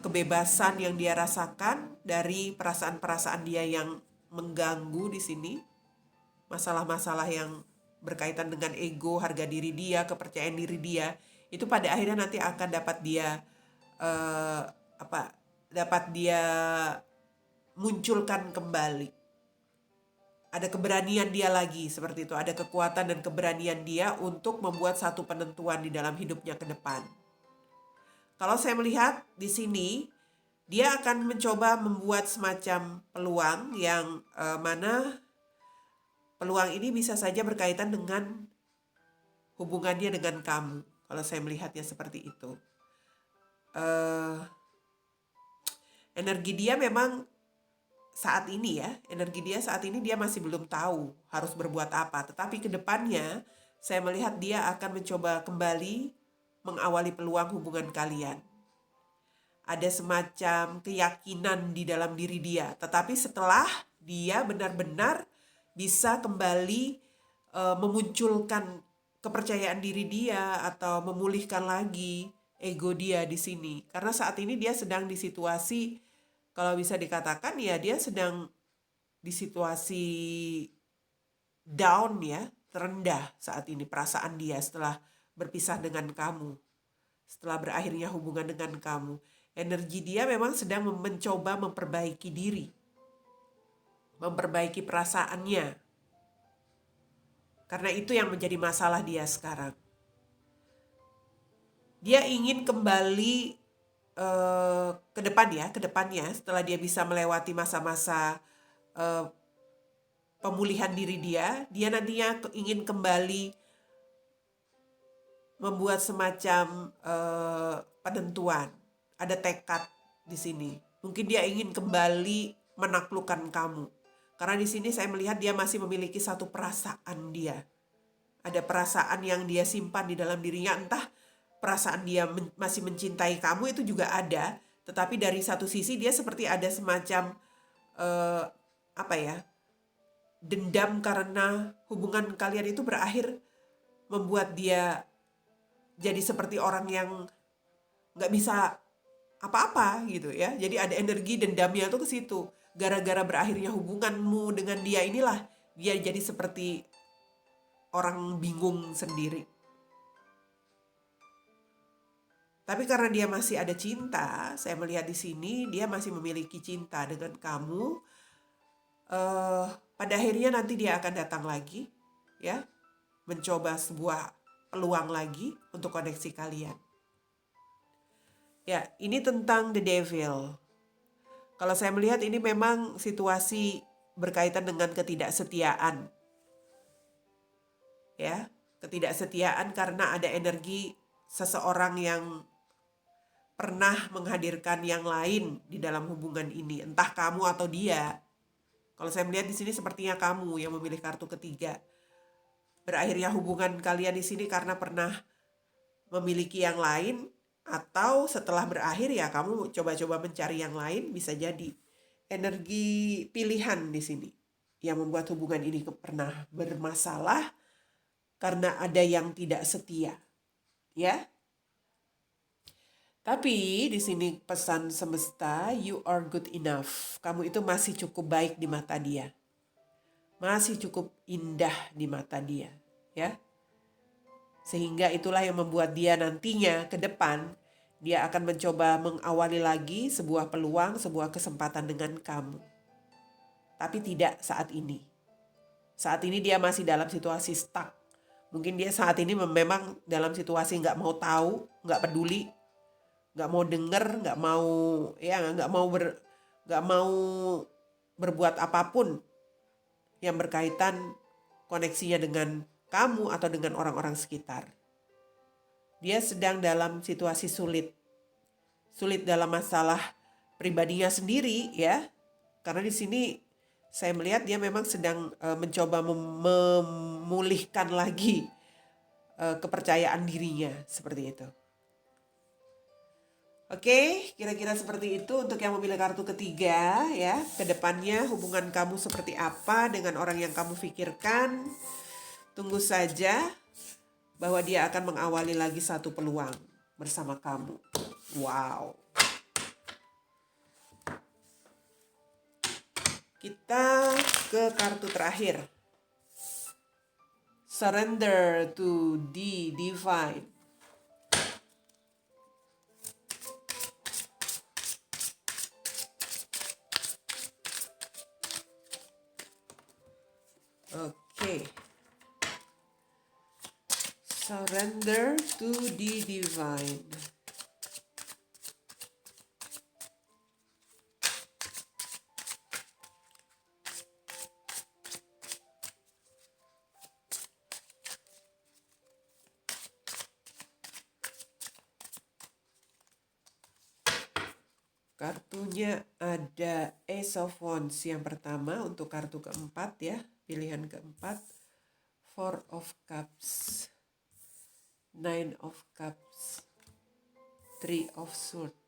kebebasan yang dia rasakan dari perasaan-perasaan dia yang mengganggu di sini. Masalah-masalah yang berkaitan dengan ego, harga diri dia, kepercayaan diri dia, itu pada akhirnya nanti akan dapat dia munculkan kembali. Ada keberanian dia lagi seperti itu, ada kekuatan dan keberanian dia untuk membuat satu penentuan di dalam hidupnya ke depan. Kalau saya melihat di sini, dia akan mencoba membuat semacam peluang yang mana peluang ini bisa saja berkaitan dengan hubungannya dengan kamu. Kalau saya melihatnya seperti itu. Energi dia memang saat ini dia masih belum tahu harus berbuat apa. Tetapi ke depannya saya melihat dia akan mencoba kembali mengawali peluang hubungan kalian. Ada semacam keyakinan di dalam diri dia. Tetapi setelah dia benar-benar bisa kembali memunculkan kepercayaan diri dia atau memulihkan lagi ego dia di sini. Karena saat ini dia sedang di situasi, kalau bisa dikatakan ya dia sedang di situasi down ya, terendah saat ini perasaan dia setelah berpisah dengan kamu. Setelah berakhirnya hubungan dengan kamu. Energi dia memang sedang mencoba memperbaiki diri. Memperbaiki perasaannya. Karena itu yang menjadi masalah dia sekarang. Dia ingin kembali ke depannya setelah dia bisa melewati masa-masa pemulihan diri dia nantinya ingin kembali membuat semacam penentuan. Ada tekad di sini. Mungkin dia ingin kembali menaklukkan kamu. Karena di sini saya melihat dia masih memiliki satu perasaan dia. Ada perasaan yang dia simpan di dalam dirinya. Entah perasaan dia masih mencintai kamu itu juga ada. Tetapi dari satu sisi dia seperti ada semacam dendam karena hubungan kalian itu berakhir, membuat dia jadi seperti orang yang gak bisa apa-apa gitu ya. Jadi ada energi dendamnya tuh ke situ. Gara-gara berakhirnya hubunganmu dengan dia inilah dia jadi seperti orang bingung sendiri. Tapi karena dia masih ada cinta, saya melihat di sini dia masih memiliki cinta dengan kamu. Pada akhirnya nanti dia akan datang lagi, ya, mencoba sebuah peluang lagi untuk koneksi kalian. Ya, ini tentang the devil. Kalau saya melihat ini memang situasi berkaitan dengan ketidaksetiaan. Ya, ketidaksetiaan karena ada energi seseorang yang pernah menghadirkan yang lain di dalam hubungan ini, entah kamu atau dia. Kalau saya melihat di sini sepertinya kamu yang memilih kartu ketiga. Berakhirnya hubungan kalian di sini karena pernah memiliki yang lain, atau setelah berakhir ya kamu coba-coba mencari yang lain, bisa jadi. energi pilihan di sini yang membuat hubungan ini pernah bermasalah karena ada yang tidak setia, ya. Tapi di sini pesan semesta, you are good enough. Kamu itu masih cukup baik di mata dia. Masih cukup indah di mata dia, ya. Sehingga itulah yang membuat dia nantinya ke depan dia akan mencoba mengawali lagi sebuah peluang, sebuah kesempatan dengan kamu. Tapi tidak saat ini. Saat ini dia masih dalam situasi stuck. Mungkin dia saat ini memang dalam situasi nggak mau tahu, nggak peduli, nggak mau denger, nggak mau berbuat apapun yang berkaitan koneksinya dengan kamu atau dengan orang-orang sekitar. Dia sedang dalam situasi sulit dalam masalah pribadinya sendiri, ya. Karena di sini saya melihat dia memang sedang mencoba memulihkan lagi kepercayaan dirinya, seperti itu. Oke, kira-kira seperti itu untuk yang memilih kartu ketiga, ya. Kedepannya hubungan kamu seperti apa dengan orang yang kamu pikirkan. Tunggu saja bahwa dia akan mengawali lagi satu peluang bersama kamu. Wow. Kita ke kartu terakhir. Surrender to the divine. Oke. Surrender to the divine. Kartunya ada Ace of Wands yang pertama untuk kartu keempat, ya. Pilihan keempat. Four of Cups. Nine of Cups. Three of Swords.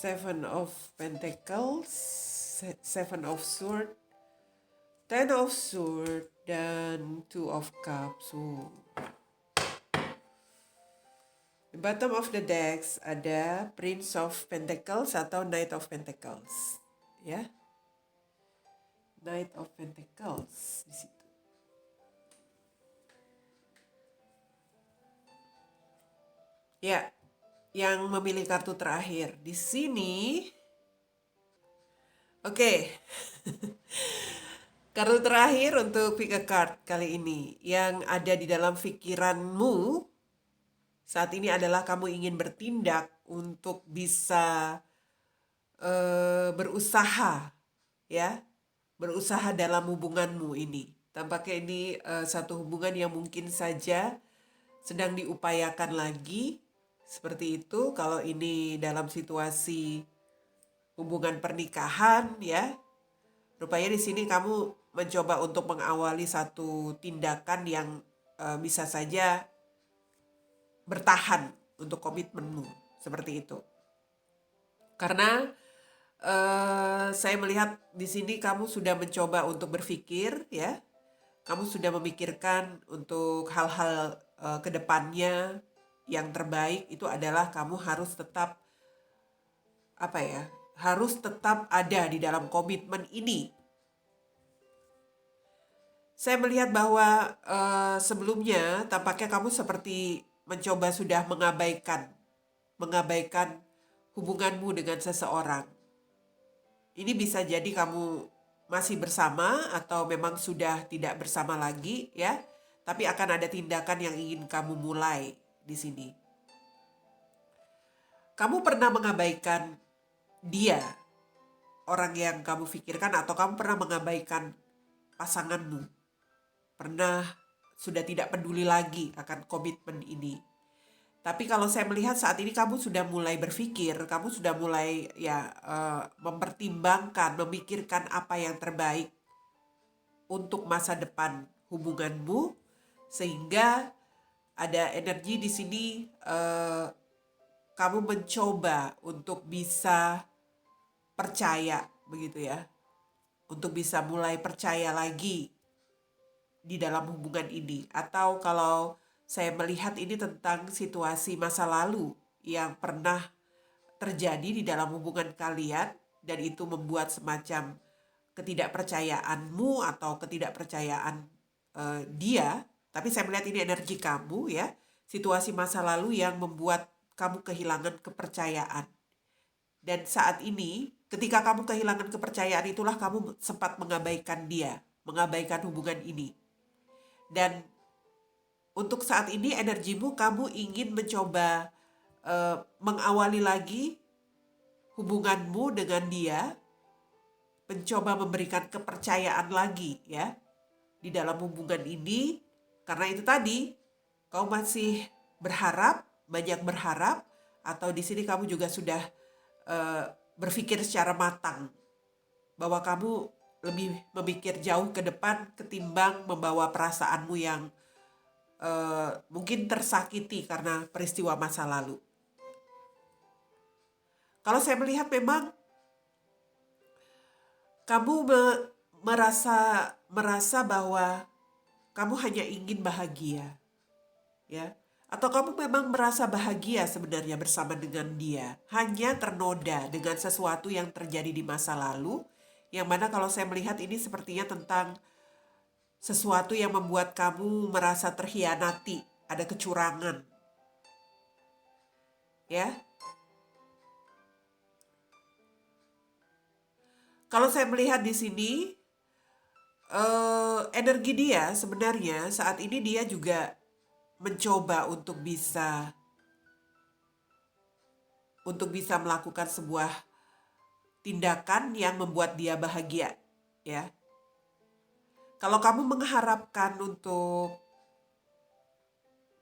Seven of Pentacles, Seven of Swords, Ten of Swords, dan Two of Cups. Di bottom of the decks ada Prince of Pentacles atau Knight of Pentacles, ya. Knight of Pentacles di situ. Ya, yang memilih kartu terakhir di sini. Oke. Kartu terakhir untuk pick a card kali ini yang ada di dalam pikiranmu saat ini adalah kamu ingin bertindak untuk bisa berusaha, ya, berusaha dalam hubunganmu ini. Tampaknya ini satu hubungan yang mungkin saja sedang diupayakan lagi, seperti itu. Kalau ini dalam situasi hubungan pernikahan, ya, rupanya di sini kamu mencoba untuk mengawali satu tindakan yang bisa saja bertahan untuk komitmenmu, seperti itu. Karena saya melihat di sini kamu sudah mencoba untuk berpikir, ya. Kamu sudah memikirkan untuk hal-hal ke depannya yang terbaik itu adalah kamu harus tetap harus tetap ada di dalam komitmen ini. Saya melihat bahwa sebelumnya tampaknya kamu seperti mencoba sudah mengabaikan hubunganmu dengan seseorang. Ini bisa jadi kamu masih bersama atau memang sudah tidak bersama lagi, ya. Tapi akan ada tindakan yang ingin kamu mulai di sini. Kamu pernah mengabaikan dia, orang yang kamu pikirkan, atau kamu pernah mengabaikan pasanganmu. sudah tidak peduli lagi akan komitmen ini. Tapi kalau saya melihat saat ini kamu sudah mulai berpikir, kamu sudah mulai mempertimbangkan, memikirkan apa yang terbaik untuk masa depan hubunganmu, sehingga ada energi di sini, kamu mencoba untuk bisa percaya, begitu ya, untuk bisa mulai percaya lagi di dalam hubungan ini. Atau kalau saya melihat ini tentang situasi masa lalu yang pernah terjadi di dalam hubungan kalian, dan itu membuat semacam ketidakpercayaanmu atau ketidakpercayaan dia. Tapi saya melihat ini energi kamu ya, situasi masa lalu yang membuat kamu kehilangan kepercayaan. Dan saat ini ketika kamu kehilangan kepercayaan itulah kamu sempat mengabaikan dia, mengabaikan hubungan ini. Dan untuk saat ini energimu, kamu ingin mencoba mengawali lagi hubunganmu dengan dia, mencoba memberikan kepercayaan lagi ya di dalam hubungan ini. Karena itu tadi, kau masih berharap, banyak berharap, atau di sini kamu juga sudah berpikir secara matang bahwa kamu lebih memikir jauh ke depan ketimbang membawa perasaanmu yang mungkin tersakiti karena peristiwa masa lalu. Kalau saya melihat memang kamu merasa bahwa kamu hanya ingin bahagia, ya, atau kamu memang merasa bahagia sebenarnya bersama dengan dia, hanya ternoda dengan sesuatu yang terjadi di masa lalu, yang mana kalau saya melihat ini sepertinya tentang sesuatu yang membuat kamu merasa terhianati, ada kecurangan. Ya. Kalau saya melihat di sini energi dia sebenarnya saat ini dia juga mencoba untuk bisa melakukan sebuah tindakan yang membuat dia bahagia, ya. Kalau kamu mengharapkan untuk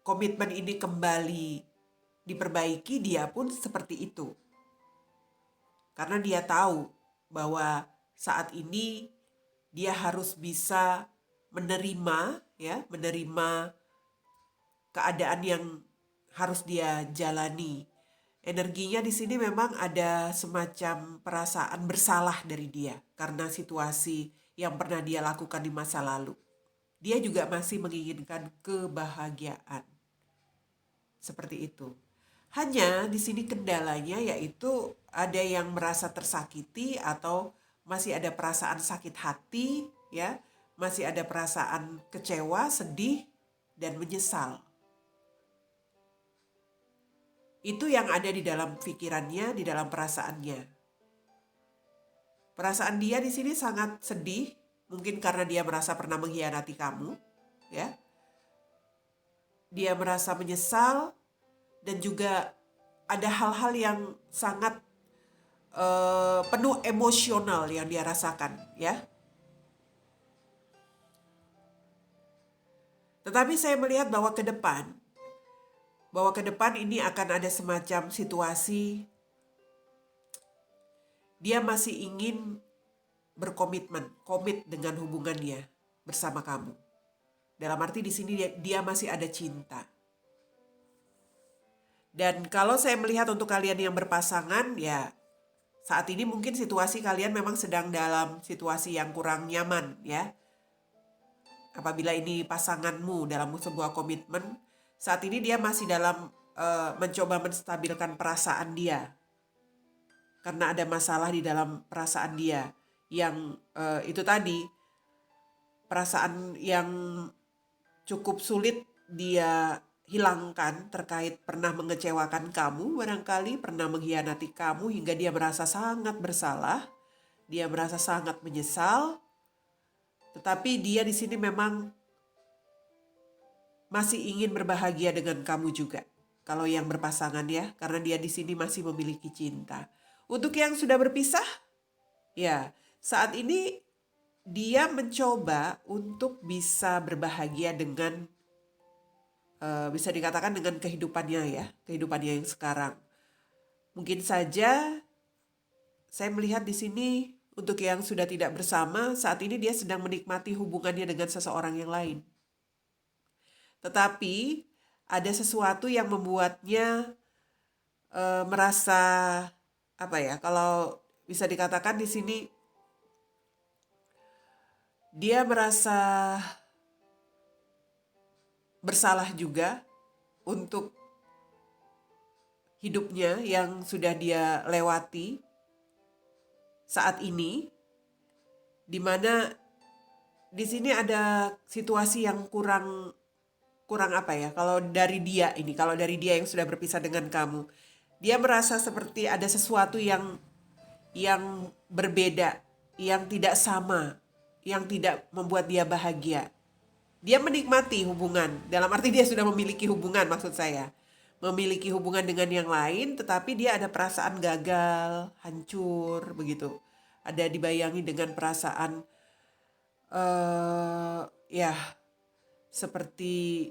komitmen ini kembali diperbaiki, dia pun seperti itu. Karena dia tahu bahwa saat ini dia harus bisa menerima keadaan yang harus dia jalani. Energinya di sini memang ada semacam perasaan bersalah dari dia karena situasi yang pernah dia lakukan di masa lalu. Dia juga masih menginginkan kebahagiaan. Seperti itu. Hanya di sini kendalanya yaitu ada yang merasa tersakiti atau masih ada perasaan sakit hati, ya, masih ada perasaan kecewa, sedih, dan menyesal. Itu yang ada di dalam pikirannya, di dalam perasaannya. Perasaan dia di sini sangat sedih, mungkin karena dia merasa pernah mengkhianati kamu, ya. Dia merasa menyesal dan juga ada hal-hal yang sangat penuh emosional yang dia rasakan, ya. Tetapi saya melihat bahwa ke depan ini akan ada semacam situasi dia masih ingin komit dengan hubungannya bersama kamu. Dalam arti di sini dia masih ada cinta. Dan kalau saya melihat untuk kalian yang berpasangan, ya saat ini mungkin situasi kalian memang sedang dalam situasi yang kurang nyaman, ya. Apabila ini pasanganmu dalam sebuah komitmen, saat ini dia masih dalam mencoba menstabilkan perasaan dia. Karena ada masalah di dalam perasaan dia yang itu tadi, perasaan yang cukup sulit dia hilangkan terkait pernah mengecewakan kamu, barangkali pernah mengkhianati kamu hingga dia merasa sangat bersalah, dia merasa sangat menyesal. Tetapi dia di sini memang masih ingin berbahagia dengan kamu juga. Kalau yang berpasangan, ya, karena dia di sini masih memiliki cinta. Untuk yang sudah berpisah, ya, saat ini dia mencoba untuk bisa berbahagia dengan bisa dikatakan dengan kehidupannya yang sekarang. Mungkin saja saya melihat di sini untuk yang sudah tidak bersama, saat ini dia sedang menikmati hubungannya dengan seseorang yang lain. Tetapi ada sesuatu yang membuatnya merasa apa ya? Kalau bisa dikatakan di sini dia merasa bersalah juga untuk hidupnya yang sudah dia lewati saat ini, di mana di sini ada situasi yang kurang apa ya? Kalau dari dia yang sudah berpisah dengan kamu, dia merasa seperti ada sesuatu yang berbeda, yang tidak sama, yang tidak membuat dia bahagia. Dia menikmati hubungan, dalam arti dia sudah memiliki hubungan maksud saya. Memiliki hubungan dengan yang lain, tetapi dia ada perasaan gagal, hancur, begitu. Ada dibayangi dengan perasaan, ya seperti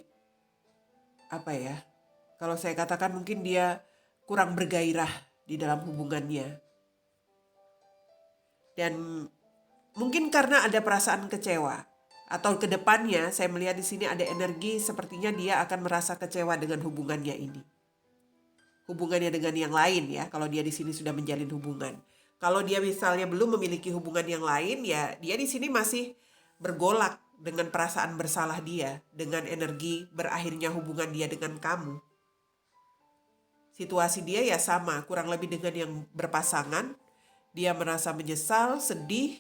apa ya? Kalau saya katakan mungkin dia kurang bergairah di dalam hubungannya. Dan mungkin karena ada perasaan kecewa atau ke depannya saya melihat di sini ada energi sepertinya dia akan merasa kecewa dengan hubungannya ini. Hubungannya dengan yang lain ya, kalau dia di sini sudah menjalin hubungan. Kalau dia misalnya belum memiliki hubungan yang lain ya, dia di sini masih bergolak dengan perasaan bersalah dia, dengan energi berakhirnya hubungan dia dengan kamu. Situasi dia ya sama, kurang lebih dengan yang berpasangan. Dia merasa menyesal, sedih,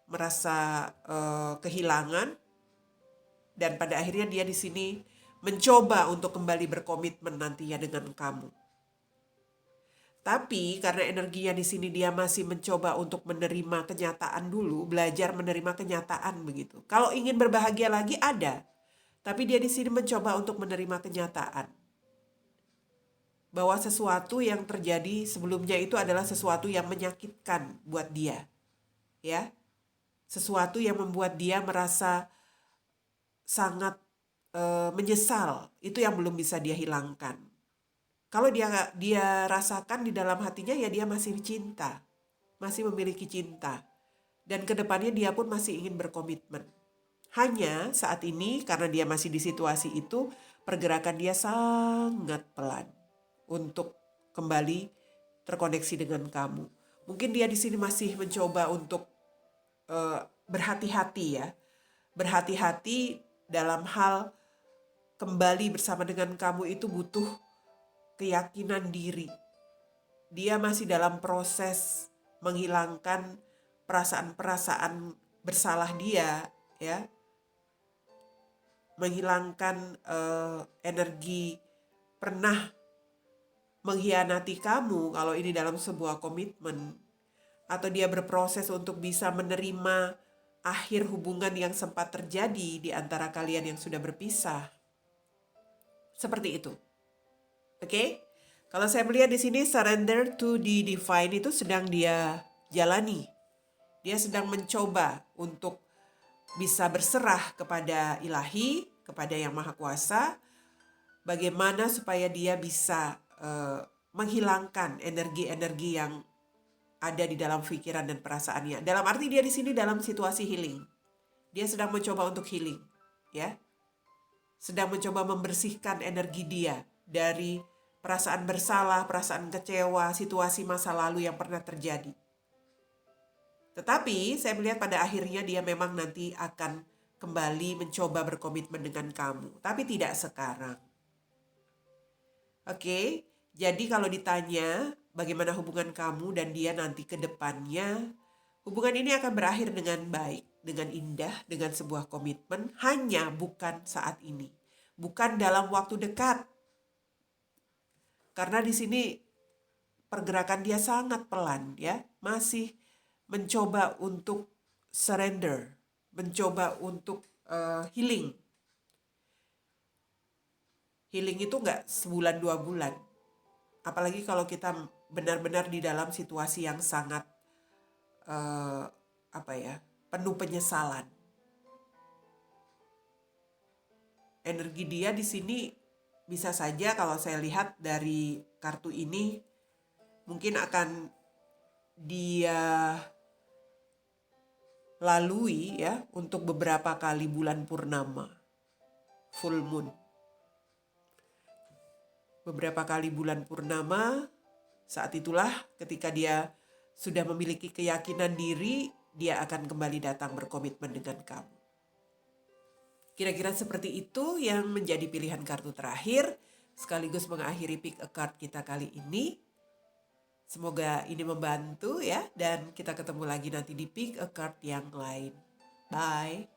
merasa kehilangan, dan pada akhirnya dia di sini mencoba untuk kembali berkomitmen nantinya dengan kamu. Tapi karena energinya di sini dia masih mencoba untuk menerima kenyataan dulu, belajar menerima kenyataan begitu. Kalau ingin berbahagia lagi ada, tapi dia di sini mencoba untuk menerima kenyataan bahwa sesuatu yang terjadi sebelumnya itu adalah sesuatu yang menyakitkan buat dia, ya, sesuatu yang membuat dia merasa sangat menyesal. Itu yang belum bisa dia hilangkan. Kalau dia rasakan di dalam hatinya ya dia masih cinta, masih memiliki cinta, dan kedepannya dia pun masih ingin berkomitmen. Hanya saat ini karena dia masih di situasi itu, pergerakan dia sangat pelan untuk kembali terkoneksi dengan kamu. Mungkin dia di sini masih mencoba untuk berhati-hati ya, berhati-hati dalam hal kembali bersama dengan kamu itu butuh keyakinan diri. Dia masih dalam proses menghilangkan perasaan-perasaan bersalah dia, ya, menghilangkan energi pernah mengkhianati kamu kalau ini dalam sebuah komitmen, atau dia berproses untuk bisa menerima akhir hubungan yang sempat terjadi di antara kalian yang sudah berpisah. Seperti itu. Oke? Kalau saya melihat di sini surrender to the divine itu sedang dia jalani. Dia sedang mencoba untuk bisa berserah kepada ilahi, kepada yang maha kuasa, bagaimana supaya dia bisa menghilangkan energi-energi yang ada di dalam pikiran dan perasaannya. Dalam arti dia di sini dalam situasi healing. Dia sedang mencoba untuk healing, ya. Sedang mencoba membersihkan energi dia dari perasaan bersalah, perasaan kecewa, situasi masa lalu yang pernah terjadi. Tetapi saya melihat pada akhirnya dia memang nanti akan kembali mencoba berkomitmen dengan kamu, tapi tidak sekarang. Oke, jadi kalau ditanya bagaimana hubungan kamu dan dia nanti ke depannya, hubungan ini akan berakhir dengan baik, dengan indah, dengan sebuah komitmen, hanya bukan saat ini. Bukan dalam waktu dekat. Karena di sini pergerakan dia sangat pelan, ya, masih mencoba untuk surrender, mencoba untuk healing. Healing itu nggak sebulan 2 bulan. Apalagi kalau kita benar-benar di dalam situasi yang sangat penuh penyesalan. Energi dia di sini bisa saja kalau saya lihat dari kartu ini mungkin akan dia lalui ya untuk beberapa kali bulan purnama, full moon. Beberapa kali bulan purnama, saat itulah ketika dia sudah memiliki keyakinan diri, dia akan kembali datang berkomitmen dengan kamu. Kira-kira seperti itu yang menjadi pilihan kartu terakhir, sekaligus mengakhiri pick a card kita kali ini. Semoga ini membantu ya, dan kita ketemu lagi nanti di pick a card yang lain. Bye.